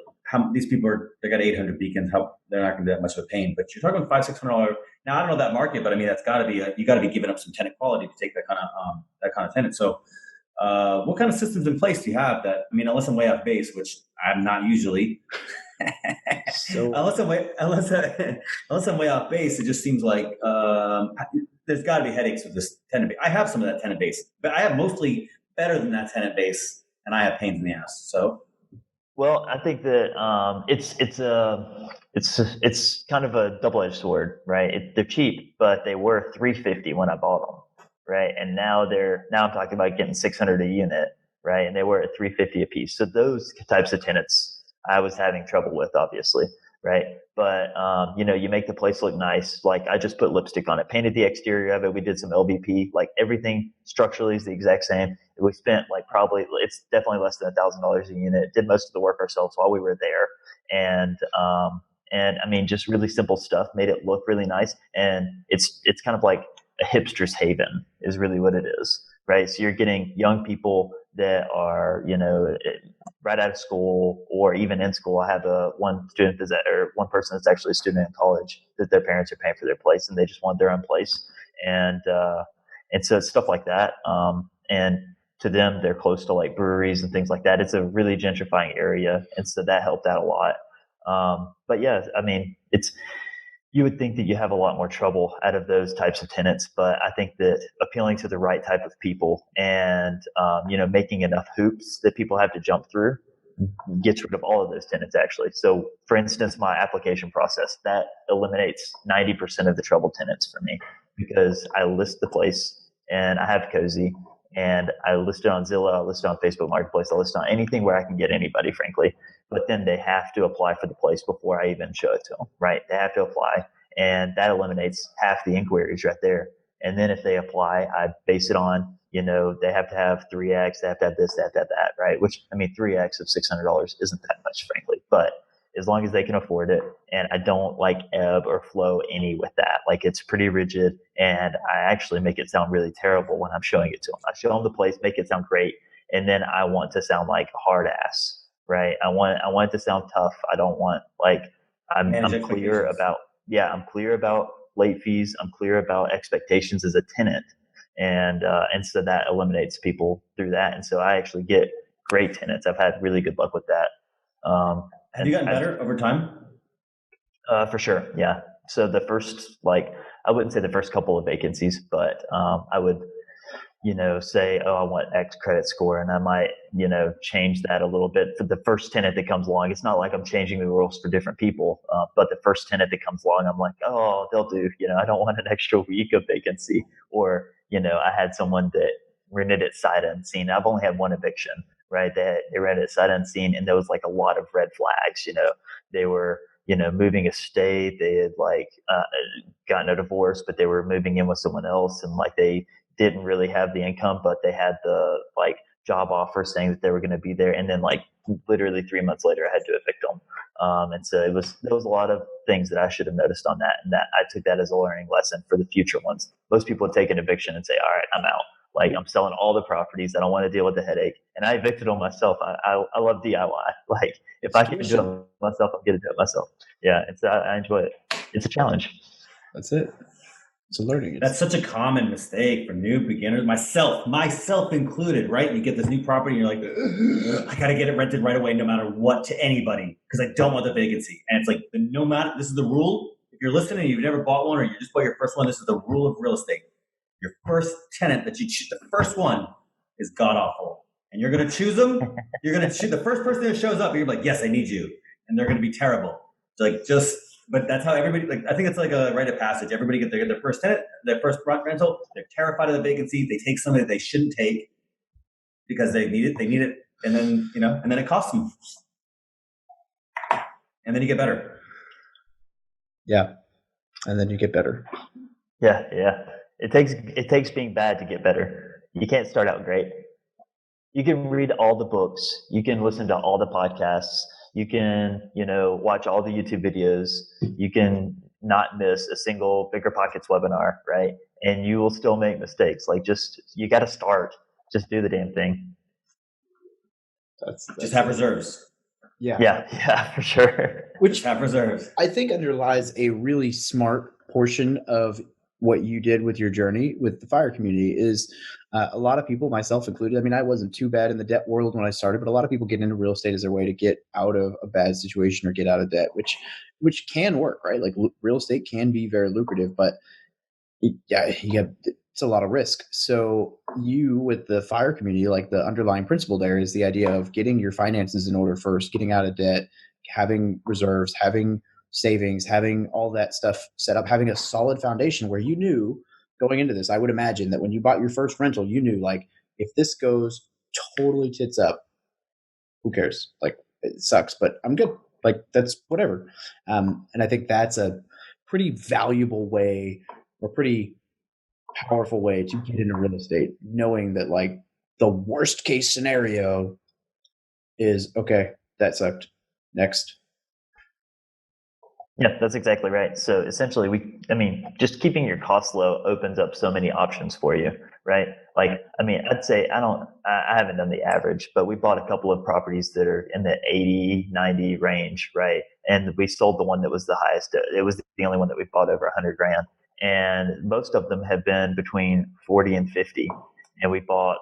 these people they got 800 beacons, they're not going to be that much of a pain. But you're talking about $500-$600. Now, I don't know that market, but I mean, that's got to be, you got to be giving up some tenant quality to take that kind of tenant. So what kind of systems in place do you have that, unless I'm way off base, which I'm not usually, so unless I'm way off base, it just seems like there's got to be headaches with this tenant base. I have some of that tenant base, but I have mostly better than that tenant base, and I have pains in the ass. So, well, I think that it's kind of a double-edged sword, right? They're cheap, but they were $350 when I bought them, right? And now I'm talking about getting $600 a unit, right? And they were at $350 a piece. So those types of tenants I was having trouble with, obviously, right? But, you make the place look nice. Like, I just put lipstick on it, painted the exterior of it. We did some LVP, like everything structurally is the exact same. We spent it's definitely less than $1,000 a unit. Did most of the work ourselves while we were there. And just really simple stuff, made it look really nice. And it's kind of like a hipster's haven is really what it is, right? So you're getting young people that are, right out of school or even in school. I have one person that's actually a student in college that their parents are paying for their place and they just want their own place. And so it's stuff like that. And to them, they're close to like breweries and things like that. It's a really gentrifying area. And so that helped out a lot. But yeah, I mean, you would think that you have a lot more trouble out of those types of tenants, but I think that appealing to the right type of people and, making enough hoops that people have to jump through gets rid of all of those tenants actually. So for instance, my application process, that eliminates 90% of the troubled tenants for me, because I list the place and I have Cozy and I list it on Zillow, I list it on Facebook Marketplace, I list it on anything where I can get anybody, frankly. But then they have to apply for the place before I even show it to them, right? They have to apply, and that eliminates half the inquiries right there. And then if they apply, I base it on, they have to have 3X, they have to have this, they have to have that, right? Which, I mean, 3X of $600 isn't that much, frankly, but as long as they can afford it. And I don't like ebb or flow any with that. Like, it's pretty rigid, and I actually make it sound really terrible when I'm showing it to them. I show them the place, make it sound great, and then I want to sound like a hard ass. Right. I want it to sound tough. I don't want I'm clear about, I'm clear about late fees. I'm clear about expectations as a tenant. And so that eliminates people through that. And so I actually get great tenants. I've had really good luck with that. Have you gotten better over time? For sure. Yeah. So the first, I wouldn't say the first couple of vacancies, but I would, say, oh, I want X credit score, and I might, change that a little bit for the first tenant that comes along. It's not like I'm changing the rules for different people, but the first tenant that comes along, I'm like, oh, they'll do. I don't want an extra week of vacancy. Or, I had someone that rented it sight unseen. I've only had one eviction, right? They rented it sight unseen, and there was like a lot of red flags. They were, moving a state. They had gotten a divorce, but they were moving in with someone else, and they didn't really have the income, but they had the job offer saying that they were going to be there. And then literally 3 months later, I had to evict them. And so there was a lot of things that I should have noticed on that. And that I took that as a learning lesson for the future ones. Most people would take an eviction and say, all right, I'm out. I'm selling all the properties. I don't want to deal with the headache. And I evicted them myself. I love DIY. If I can do it myself, I'm going to do it myself. Yeah. And so I enjoy it. It's a challenge. That's it. It's a learning. That's such a common mistake for new beginners, myself included, right? You get this new property and you're like, I got to get it rented right away, no matter what, to anybody, because I don't want the vacancy. And it's no matter, this is the rule. If you're listening and you've never bought one, or you just bought your first one, this is the rule of real estate. Your first tenant that you choose, the first one, is god awful. And you're going to choose them. You're going to choose the first person that shows up. You're like, yes, I need you. And they're going to be terrible. But that's how everybody, I think it's like a rite of passage. Everybody get their first tenant, their first rental. They're terrified of the vacancy. They take something that they shouldn't take because they need it. And then, and then it costs them. And then you get better. Yeah. And then you get better. Yeah. Yeah. It takes being bad to get better. You can't start out great. You can read all the books. You can listen to all the podcasts. You can, watch all the YouTube videos. You can not miss a single Bigger Pockets webinar, right? And you will still make mistakes. You got to start. Just do the damn thing. That's just have reserves. Yeah, for sure. Which have reserves. I think underlies a really smart portion of what you did with your journey with the fire community is a lot of people, myself included. I mean, I wasn't too bad in the debt world when I started, but a lot of people get into real estate as their way to get out of a bad situation or get out of debt, which can work, right? Real estate can be very lucrative, but it's a lot of risk. So you, with the fire community, the underlying principle there is the idea of getting your finances in order first, getting out of debt, having reserves, having savings, having all that stuff set up, having a solid foundation where you knew going into this. I would imagine that when you bought your first rental, you knew if this goes totally tits up, who cares? It sucks, but I'm good. That's whatever. And I think that's a pretty valuable way, or pretty powerful way to get into real estate, knowing that the worst case scenario is, okay, that sucked. Next. Yeah, that's exactly right. So essentially, just keeping your costs low opens up so many options for you, right? I'd say I haven't done the average, but we bought a couple of properties that are in the 80, 90 range, right? And we sold the one that was the highest. It was the only one that we bought over $100,000. And most of them have been between 40 and 50. And we bought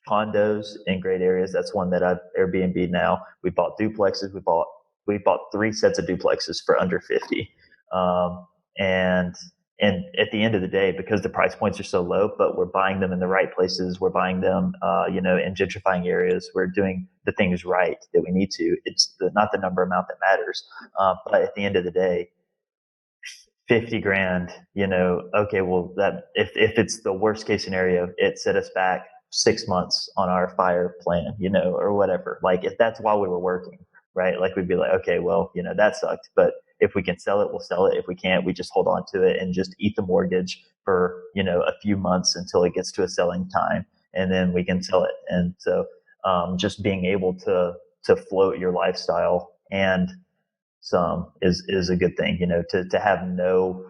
condos in great areas. That's one that I've Airbnb now. We bought duplexes. We bought 3 sets of duplexes for under 50. And at the end of the day, because the price points are so low, but we're buying them in the right places. We're buying them, in gentrifying areas. We're doing the things right that we need to. It's not the number amount that matters. But at the end of the day, 50 grand, okay, well, that if it's the worst case scenario, it set us back 6 months on our fire plan, or whatever. Like if that's while we were working, right? Like we'd be like, okay, well, that sucked, but if we can sell it, we'll sell it. If we can't, we just hold on to it and just eat the mortgage for, a few months until it gets to a selling time, and then we can sell it. And so just being able to float your lifestyle and some is a good thing, to have no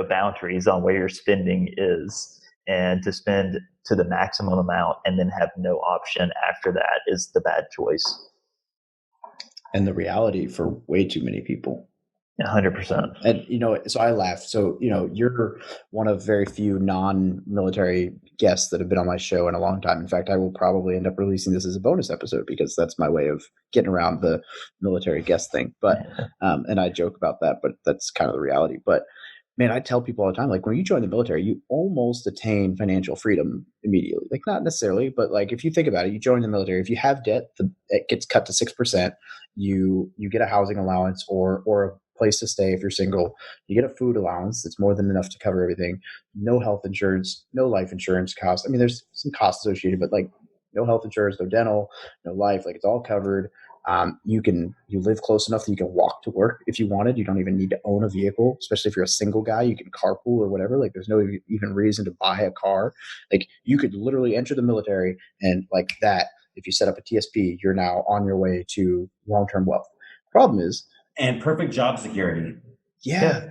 boundaries on where your spending is, and to spend to the maximum amount and then have no option after that is the bad choice. And the reality for way too many people. 100%. And, so I laugh. So, you're one of very few non-military guests that have been on my show in a long time. In fact, I will probably end up releasing this as a bonus episode because that's my way of getting around the military guest thing. But, and I joke about that, but that's kind of the reality. But man, I tell people all the time, like when you join the military, you almost attain financial freedom immediately. Like not necessarily, but like if you think about it, you join the military, if you have debt, it gets cut to 6%. You get a housing allowance or a place to stay if you're single. You get a food allowance that's more than enough to cover everything. No health insurance, no life insurance costs. I mean, there's some costs associated, but like no health insurance, no dental, no life, like it's all covered. You live close enough that you can walk to work if you wanted. You don't even need to own a vehicle, especially if you're a single guy. You can carpool or whatever. Like there's no even reason to buy a car. Like you could literally enter the military and like that, if you set up a TSP, you're now on your way to long-term wealth. Problem is, and perfect job security. Yeah.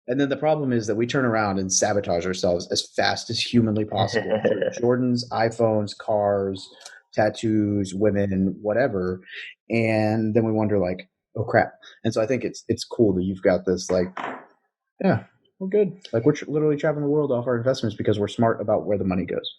And then the problem is that we turn around and sabotage ourselves as fast as humanly possible. Jordans, iPhones, cars, tattoos, women, whatever. And then we wonder like, oh crap. And so I think it's cool that you've got this like, yeah, we're good. Like we're literally traveling the world off our investments because we're smart about where the money goes.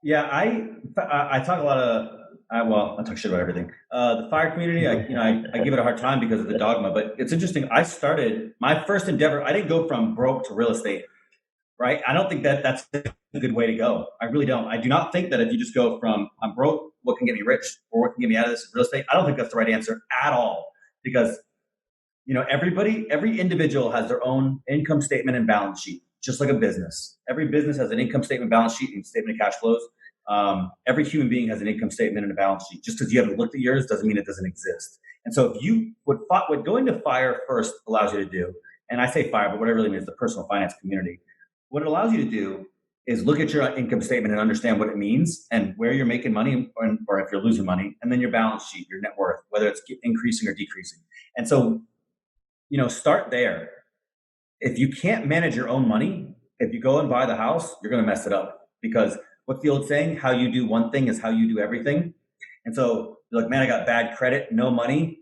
Yeah, I talk a lot of, I talk shit about everything. The fire community, I give it a hard time because of the dogma, but it's interesting. I started my first endeavor. I didn't go from broke to real estate, right? I don't think that's a good way to go. I really don't. I do not think that if you just go from I'm broke, what can get me rich, or what can get me out of this real estate? I don't think that's the right answer at all, because every individual has their own income statement and balance sheet, just like a business. Every business has an income statement, balance sheet, and statement of cash flows. Every human being has an income statement and a balance sheet. Just because you haven't looked at yours doesn't mean it doesn't exist. And so what going to FIRE first allows you to do, and I say FIRE, but what it really means is the personal finance community. What it allows you to do is look at your income statement and understand what it means and where you're making money or if you're losing money, and then your balance sheet, your net worth, whether it's increasing or decreasing. And so, start there. If you can't manage your own money, if you go and buy the house, you're going to mess it up, because what's the old saying? How you do one thing is how you do everything. And so you're like, man, I got bad credit, no money,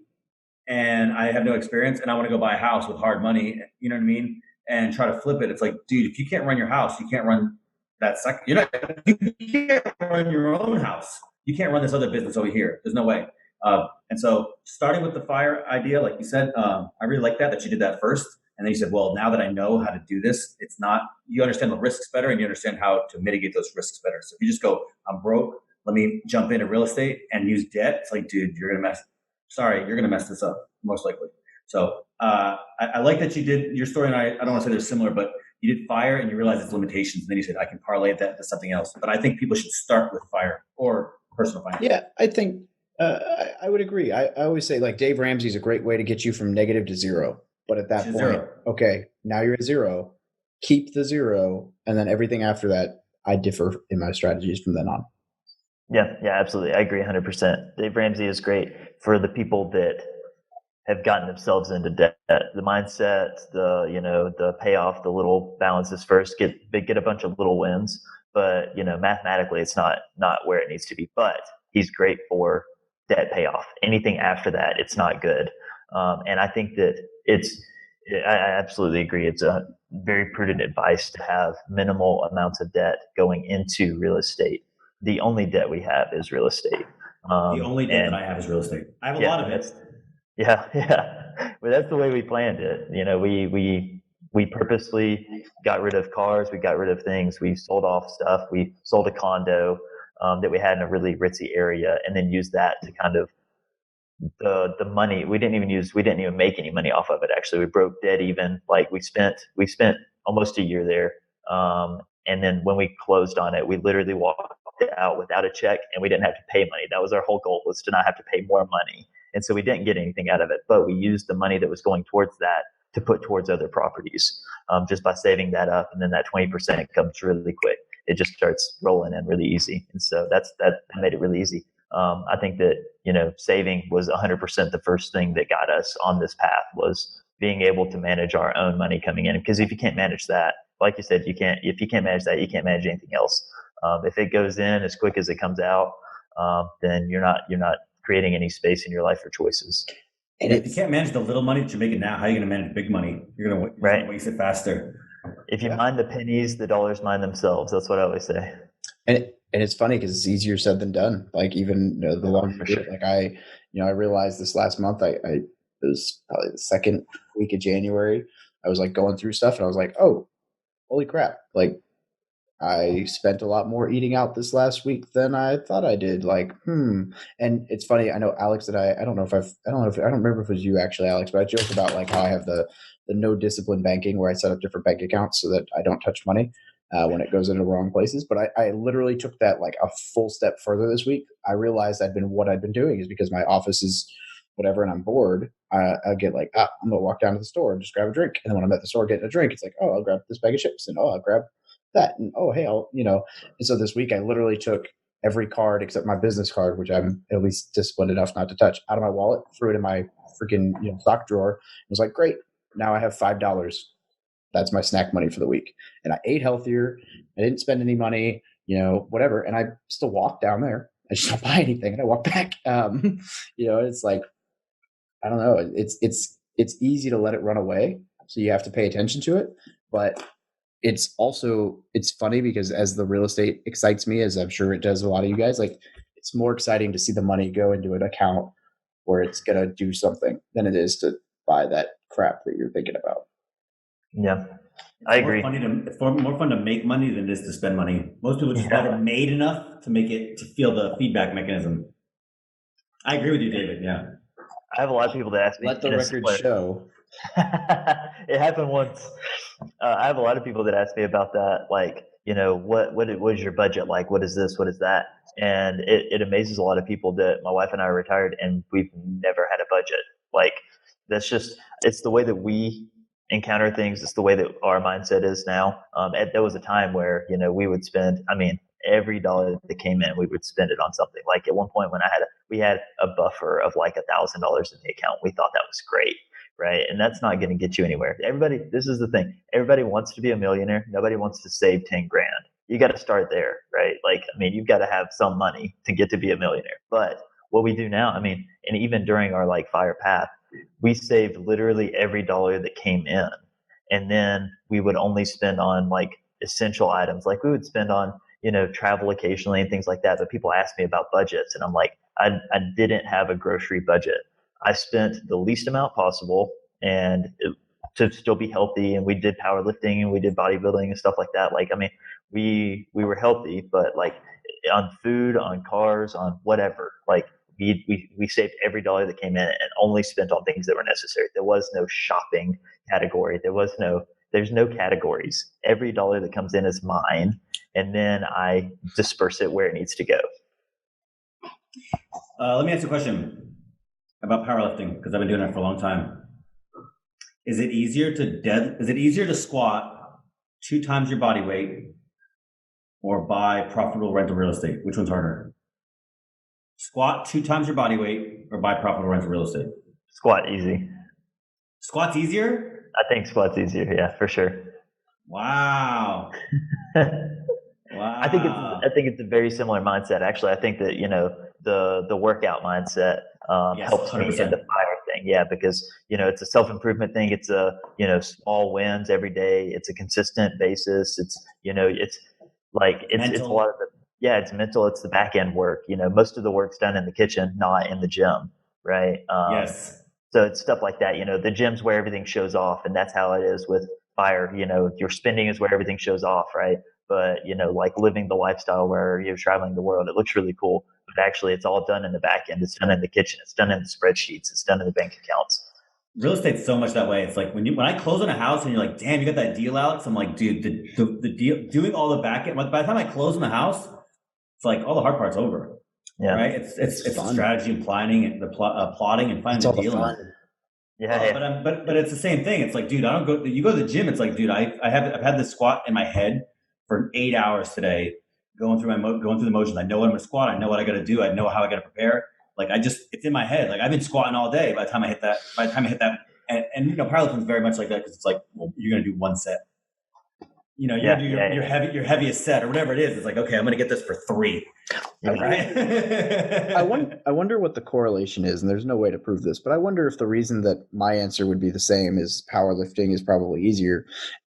and I have no experience, and I want to go buy a house with hard money, you know what I mean? And try to flip it. It's like, dude, if you can't run your house, you can't run that second. You can't run your own house. You can't run this other business over here. There's no way. And so starting with the FIRE idea, like you said, I really like that you did that first. And then you said, well, now that I know how to do this, you understand the risks better and you understand how to mitigate those risks better. So if you just go, I'm broke, let me jump into real estate and use debt. It's like, dude, you're going to mess this up, most likely. So I like that you did your story, and I don't want to say they're similar, but you did FIRE and you realized its limitations. And then you said, I can parlay that to something else. But I think people should start with FIRE or personal finance. Yeah, I think I would agree. I always say like Dave Ramsey is a great way to get you from negative to zero. But at that point, okay, now you're at zero, keep the zero. And then everything after that, I differ in my strategies from then on. Yeah, absolutely. I agree 100%. Dave Ramsey is great for the people that have gotten themselves into debt. The mindset, the payoff, the little balances first, get a bunch of little wins. But, mathematically, it's not where it needs to be. But he's great for debt payoff. Anything after that, it's not good. And I think that I absolutely agree. It's a very prudent advice to have minimal amounts of debt going into real estate. The only debt we have is real estate. The only debt that I have is real estate. I have a lot of it. Yeah. But that's the way we planned it. We purposely got rid of cars. We got rid of things. We sold off stuff. We sold a condo that we had in a really ritzy area, and then used that to kind of the money. We didn't even make any money off of it. Actually, we broke dead even. Like we spent almost a year there. And then when we closed on it, we literally walked out without a check, and we didn't have to pay money. That was our whole goal, was to not have to pay more money. And so we didn't get anything out of it, but we used the money that was going towards that to put towards other properties, just by saving that up. And then that 20% comes really quick. It just starts rolling in really easy. And so that made it really easy. I think that, saving was 100% the first thing that got us on this path, was being able to manage our own money coming in. Because if you can't manage that, like you said, if you can't manage that, you can't manage anything else. If it goes in as quick as it comes out, then you're not creating any space in your life for choices. And if you can't manage the little money that you're making now, how are you going to manage big money? You're going to waste it faster. If you mind the pennies, the dollars mind themselves. That's what I always say. And it's funny because it's easier said than done. Like even the longer, sure. Like I realized this last month, it was probably the second week of January. I was like going through stuff and I was like, oh, holy crap. Like I spent a lot more eating out this last week than I thought I did. Like, And it's funny. I know Alex that I don't remember if it was you actually, Alex, but I joke about like how I have the no discipline banking where I set up different bank accounts so that I don't touch money when it goes into the wrong places. But I literally took that like a full step further this week. I realized what I'd been doing is because my office is whatever and I'm bored. I get like, I'm going to walk down to the store and just grab a drink. And then when I'm at the store getting a drink, it's like, oh, I'll grab this bag of chips and I'll grab that. And oh, hey, and so this week I literally took every card except my business card, which I'm at least disciplined enough not to touch, out of my wallet, threw it in my freaking sock drawer. It was like, great. Now I have $5. That's my snack money for the week. And I ate healthier. I didn't spend any money, whatever. And I still walk down there. I just don't buy anything and I walk back. It's like, I don't know. It's easy to let it run away. So you have to pay attention to it. But it's funny because as the real estate excites me, as I'm sure it does a lot of you guys, like it's more exciting to see the money go into an account where it's going to do something than it is to buy that crap that you're thinking about. Yeah, I agree. It's more fun to make money than it is to spend money. Most people just never made enough to feel the feedback mechanism. I agree with you, David. Yeah. I have a lot of people that ask me. Let the record show. It happened once. I have a lot of people that ask me about that. Like, what is your budget like? What is this? What is that? And it amazes a lot of people that my wife and I are retired and we've never had a budget. Like, it's the way that we encounter things. It's the way that our mindset is now. There was a time where, we would spend, every dollar that came in, we would spend it on something. Like at one point when we had a buffer of like $1,000 in the account. We thought that was great. Right. And that's not going to get you anywhere. This is the thing. Everybody wants to be a millionaire. Nobody wants to save 10 grand. You got to start there. Right. Like, you've got to have some money to get to be a millionaire. But what we do now, and even during our like fire path, we saved literally every dollar that came in. And then we would only spend on like essential items. Like we would spend on, travel occasionally and things like that. But people ask me about budgets and I'm like, I didn't have a grocery budget. I spent the least amount possible to still be healthy. And we did powerlifting and we did bodybuilding and stuff like that. Like, we were healthy, but like on food, on cars, on whatever, like we saved every dollar that came in and only spent on things that were necessary. There was no shopping category. There's no categories. Every dollar that comes in is mine. And then I disperse it where it needs to go. Let me ask you a question about powerlifting, because I've been doing it for a long time. Is it easier to squat 2 times your body weight or buy profitable rental real estate? Which one's harder? Squat 2 times your body weight or buy profitable rental real estate? Squat easy. Squat's easier? I think squat's easier. Yeah, for sure. Wow. Wow. I think it's a very similar mindset. Actually, I think that, the workout mindset helps 100%. Me in the fire thing. thing. Yeah, because it's a self-improvement thing. It's small wins every day. It's a consistent basis. It's it's like it's a lot of the, yeah, it's mental. It's the back end work. Most of the work's done in the kitchen, not in the gym, right? Yes. So it's stuff like that. The gym's where everything shows off, and that's how it is with fire. Your spending is where everything shows off, right? But like living the lifestyle where you're traveling the world, it looks really cool, but actually it's all done in the back end. It's done in the kitchen. It's done in the spreadsheets. It's done in the bank accounts. Real estate's so much that way. It's like when I close on a house and you're like, damn, you got that deal out. So I'm like, dude, the deal, doing all the back end. By the time I close on the house, it's like all the hard part's over. Yeah. Right. It's the strategy and planning and the plotting and finding the deal. Yeah. But it's the same thing. It's like, dude, I don't go. You go to the gym. It's like, dude, I've had this squat in my head for 8 hours today, going through the motions. I know what I'm gonna squat. I know what I got to do. I know how I got to prepare. Like it's in my head. Like I've been squatting all day. By the time I hit that, and powerlifting is very much like that because it's like, well, you're gonna do one set. You're gonna do your heaviest set or whatever it is. It's like, okay, I'm gonna get this for 3. I wonder what the correlation is, and there's no way to prove this, but I wonder if the reason that my answer would be the same as powerlifting is probably easier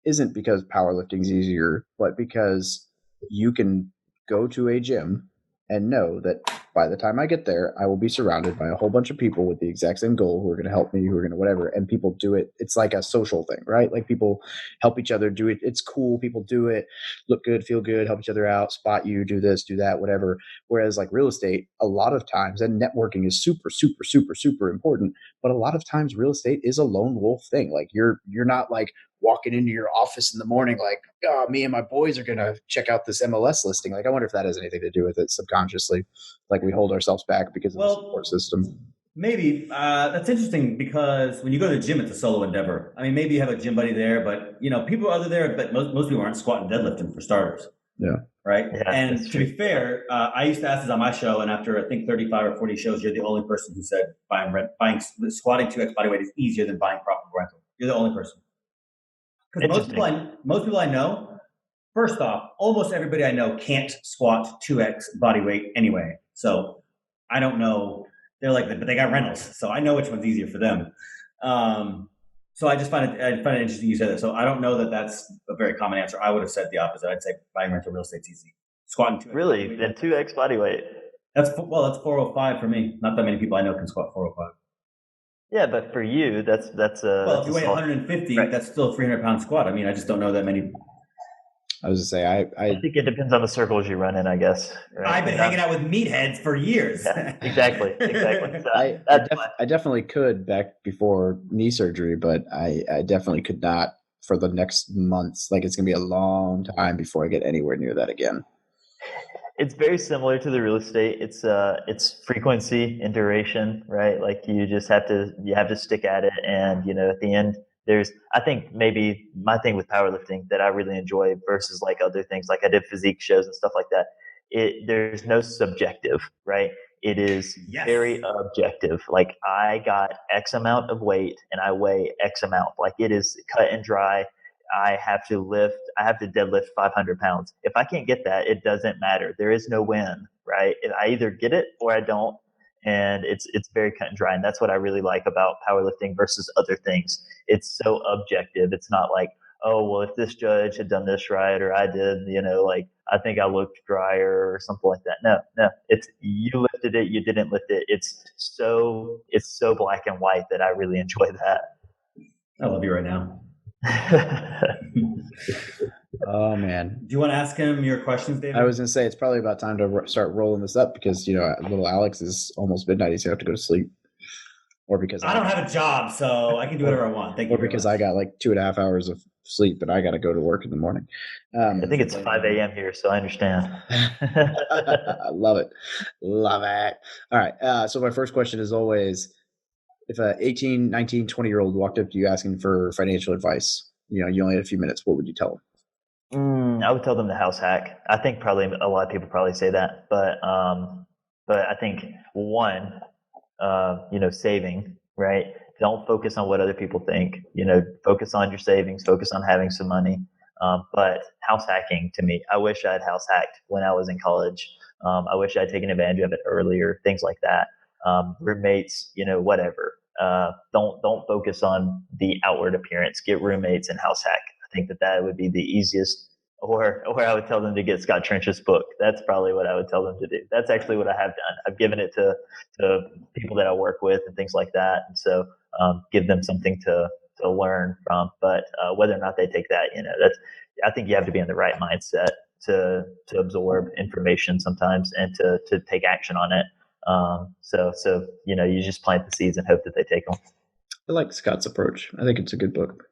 isn't because powerlifting is easier, but because you can go to a gym and know that by the time I get there, I will be surrounded by a whole bunch of people with the exact same goal who are going to help me, who are going to whatever. And people do it. It's like a social thing, right? Like people help each other do it. It's cool. People do it, look good, feel good, help each other out, spot you, do this, do that, whatever. Whereas like real estate, a lot of times, and networking is super, super, super, super important. But a lot of times real estate is a lone wolf thing. Like you're not like walking into your office in the morning like, oh, me and my boys are going to check out this MLS listing. Like, I wonder if that has anything to do with it subconsciously. Like we hold ourselves back because of the support system. Maybe. That's interesting because when you go to the gym, it's a solo endeavor. I mean, maybe you have a gym buddy there, but people are other there, but most people aren't squatting deadlifting for starters. Yeah. Right. Yeah, and to be fair, I used to ask this on my show, and after I think 35 or 40 shows, you're the only person who said buying squatting 2x bodyweight is easier than buying profitable rental. You're the only person. Because most people I know, first off, almost everybody I know can't squat 2x body weight anyway. So I don't know. They're like, but they got rentals, so I know which one's easier for them. So I find it interesting you said that. So I don't know that that's a very common answer. I would have said the opposite. I'd say buying rental real estate's easy. Squatting 2x. Really? Then 2x body weight? That's 405 for me. Not that many people I know can squat 405. Yeah, but for you, that's well, if you weigh 150, right, that's still a 300-pound squat. I mean, I just don't know that many. I was to say, I think it depends on the circles you run in, I guess. Right? I've been hanging out with meatheads for years. Yeah, exactly. So I definitely could back before knee surgery, but I definitely could not for the next months. Like it's going to be a long time before I get anywhere near that again. It's very similar to the real estate. It's frequency and duration, right? Like you just have to stick at it, and at the end, I think maybe my thing with powerlifting that I really enjoy versus like other things, like I did physique shows and stuff like that. There's no subjective, right? It is very objective. Like I got X amount of weight and I weigh X amount. Like it is cut and dry. I have to deadlift 500 pounds. If I can't get that, it doesn't matter. There is no win, right? I either get it or I don't. And it's very cut and dry. And that's what I really like about powerlifting versus other things. It's so objective. It's not like, oh, well, if this judge had done this right, or I did, like, I think I looked drier or something like that. No, it's you lifted it, you didn't lift it. It's so black and white that I really enjoy that. I love you right now. Oh man, do you want to ask him your questions, David? I was gonna say it's probably about time to start rolling this up because little Alex is almost midnight. He's gonna have to go to sleep, or because I don't have a job, so I can do whatever I want. Thank you. Or because I got like 2.5 hours of sleep, and I got to go to work in the morning. I think it's 5 a.m. here, so I understand. I love it. All right. So my first question is always, if a 18, 19, 20-year-old walked up to you asking for financial advice, you only had a few minutes, what would you tell them? I would tell them to house hack. I think probably a lot of people probably say that, but I think one, saving, right? Don't focus on what other people think. Focus on your savings. Focus on having some money. But house hacking, to me, I wish I had house hacked when I was in college. I wish I had taken advantage of it earlier. Things like that. Roommates, whatever. don't focus on the outward appearance. Get roommates and house hack. I think that would be the easiest. Or I would tell them to get Scott Trench's book. That's probably what I would tell them to do. That's actually what I have done. I've given it to people that I work with and things like that. And so give them something to learn from. But whether or not they take that, I think you have to be in the right mindset to absorb information sometimes and to take action on it. So you just plant the seeds and hope that they take them. I like Scott's approach. I think it's a good book.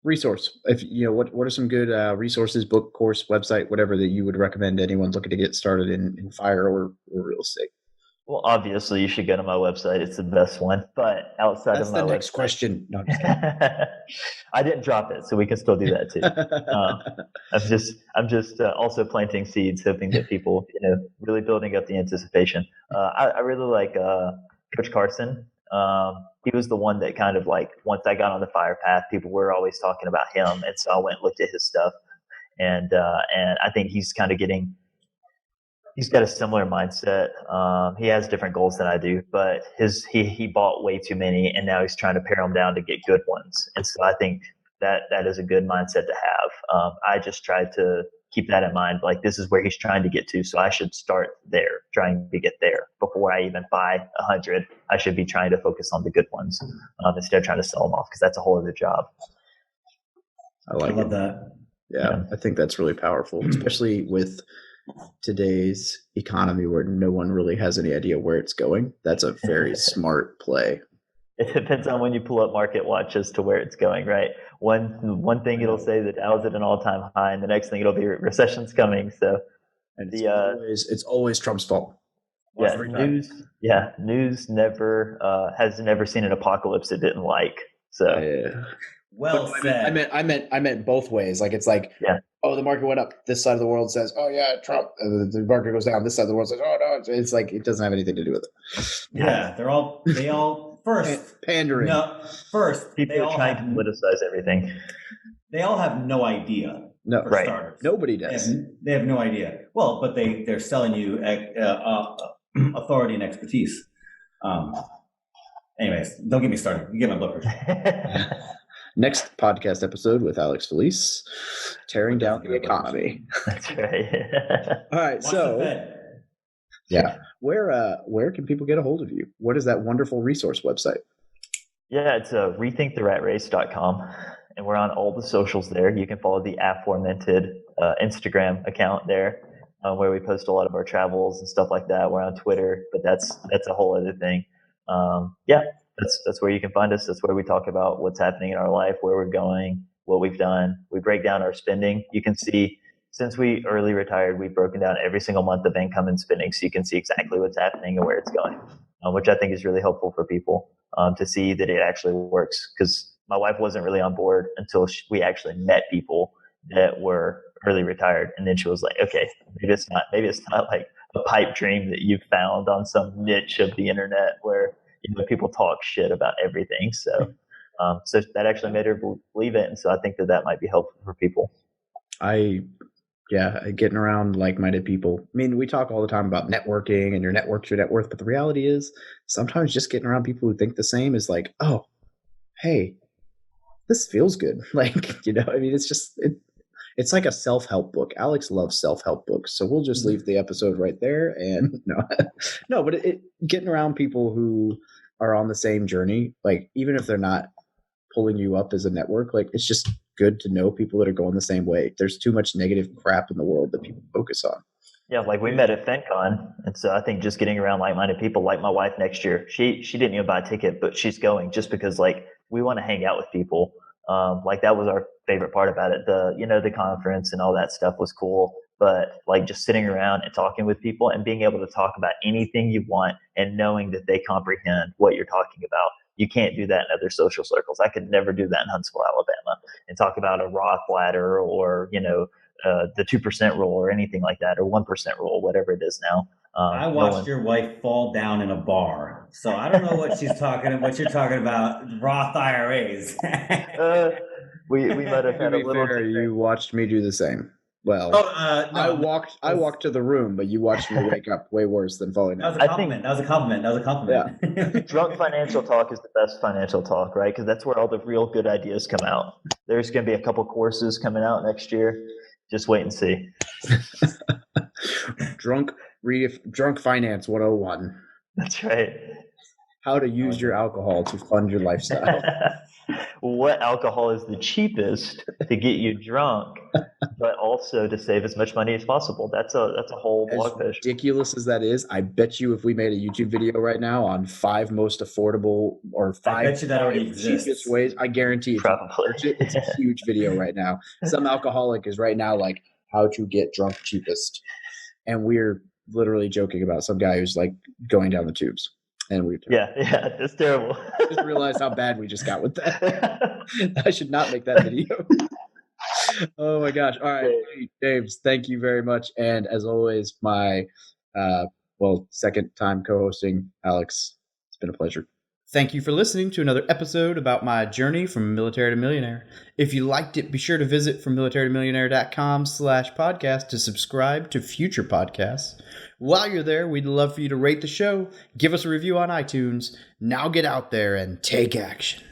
Resource. If what are some good resources, book, course, website, whatever that you would recommend to anyone looking to get started in fire or real estate? Well, obviously you should go to my website. It's the best one. But outside of my That's the next website, question. No, I didn't drop it, so we can still do that too. I'm just also planting seeds, hoping that people, really building up the anticipation. I really like Coach Carson. He was the one that kind of like, once I got on the fire path, people were always talking about him, and so I went and looked at his stuff, and I think he's kind of he's got a similar mindset. He has different goals than I do, but he bought way too many, and now he's trying to pare them down to get good ones. And so I think that is a good mindset to have. I just tried to keep that in mind. Like, this is where he's trying to get to, so I should start there, trying to get there before I even buy 100. I should be trying to focus on the good ones instead of trying to sell them off, because that's a whole other job. I love that. Yeah, I think that's really powerful, especially with today's economy where no one really has any idea where it's going. That's a very smart play. It depends on when you pull up Market Watch as to where it's going, right? One thing it'll say that Dow's at an all-time high, and the next thing it'll be recession's coming. So, and it's always Trump's fault. News never has never seen an apocalypse it didn't like. So, well said. I meant both ways. Like, it's like, oh, the market went up. This side of the world says, oh yeah, Trump. The market goes down. This side of the world says, oh no. It's like, it doesn't have anything to do with it. Yeah, they all first pandering. No, first people are trying to politicize everything. They all have no idea. No, for right. starters. Nobody does. They have no idea. Well, but they're selling you authority and expertise. Anyways, don't get me started. You get my book. Next podcast episode with Alex Felice, tearing down the economy. That's right. All right, where can people get a hold of you? What is that wonderful resource website? Yeah, it's rethinktheratrace.com, and we're on all the socials there. You can follow the aforementioned Instagram account there, where we post a lot of our travels and stuff like that. We're on Twitter, but that's a whole other thing. That's where you can find us. That's where we talk about what's happening in our life, where we're going, what we've done. We break down our spending. You can see, since we early retired, we've broken down every single month of income and spending, so you can see exactly what's happening and where it's going, which I think is really helpful for people to see that it actually works. Because my wife wasn't really on board until we actually met people that were early retired, and then she was like, "Okay, maybe it's not like a pipe dream that you've found on some niche of the internet where people talk shit about everything." So that actually made her believe it, and so I think that might be helpful for people. Getting around like-minded people. I mean, we talk all the time about networking and your network's your net worth, but the reality is sometimes just getting around people who think the same is like, oh, hey, this feels good. Like, I mean, it's like a self-help book. Alex loves self-help books, so we'll just leave the episode right there. And but getting around people who are on the same journey, like, even if they're not pulling you up as a network, like, it's just good to know people that are going the same way. There's too much negative crap in the world that people focus on. Yeah, like we met at FinCon, and so I think just getting around like-minded people, like my wife next year, she didn't even buy a ticket, but she's going just because, like, we want to hang out with people. Like, that was our favorite part about it. The conference and all that stuff was cool, but like just sitting around and talking with people and being able to talk about anything you want and knowing that they comprehend what you're talking about. You can't do that in other social circles. I could never do that in Huntsville, Alabama, and talk about a Roth ladder or, the 2% rule or anything like that, or 1% rule, whatever it is now. I watched your wife fall down in a bar, so I don't know what you're talking about, Roth IRAs. We might have had a little. You watched me do the same. Well, No, I walked to the room, but you watched me wake up way worse than falling That down. was a compliment. That was a compliment. Drunk financial talk is the best financial talk, right? Because that's where all the real good ideas come out. There's going to be a couple courses coming out next year. Just wait and see. Drunk Finance 101. That's right. How to use your alcohol to fund your lifestyle. What alcohol is the cheapest to get you drunk, but also to save as much money as possible? That's a whole blog post. Ridiculous as that is, I bet you if we made a YouTube video right now on 5 most affordable or 5 I bet you that already cheapest exists. ways, I guarantee if Probably. you search it, it's a huge video right now. Some alcoholic is right now like how to get drunk cheapest, and we're literally joking about some guy who's like going down the tubes. And yeah, that's terrible. I just realized how bad we just got with that. I should not make that video. Oh my gosh. All right. Hey, James, thank you very much. And as always, my second time co-hosting, Alex, it's been a pleasure. Thank you for listening to another episode about my journey from military to millionaire. If you liked it, be sure to visit militarytomillionaire.com/podcast to subscribe to future podcasts. While you're there, we'd love for you to rate the show, give us a review on iTunes. Now get out there and take action.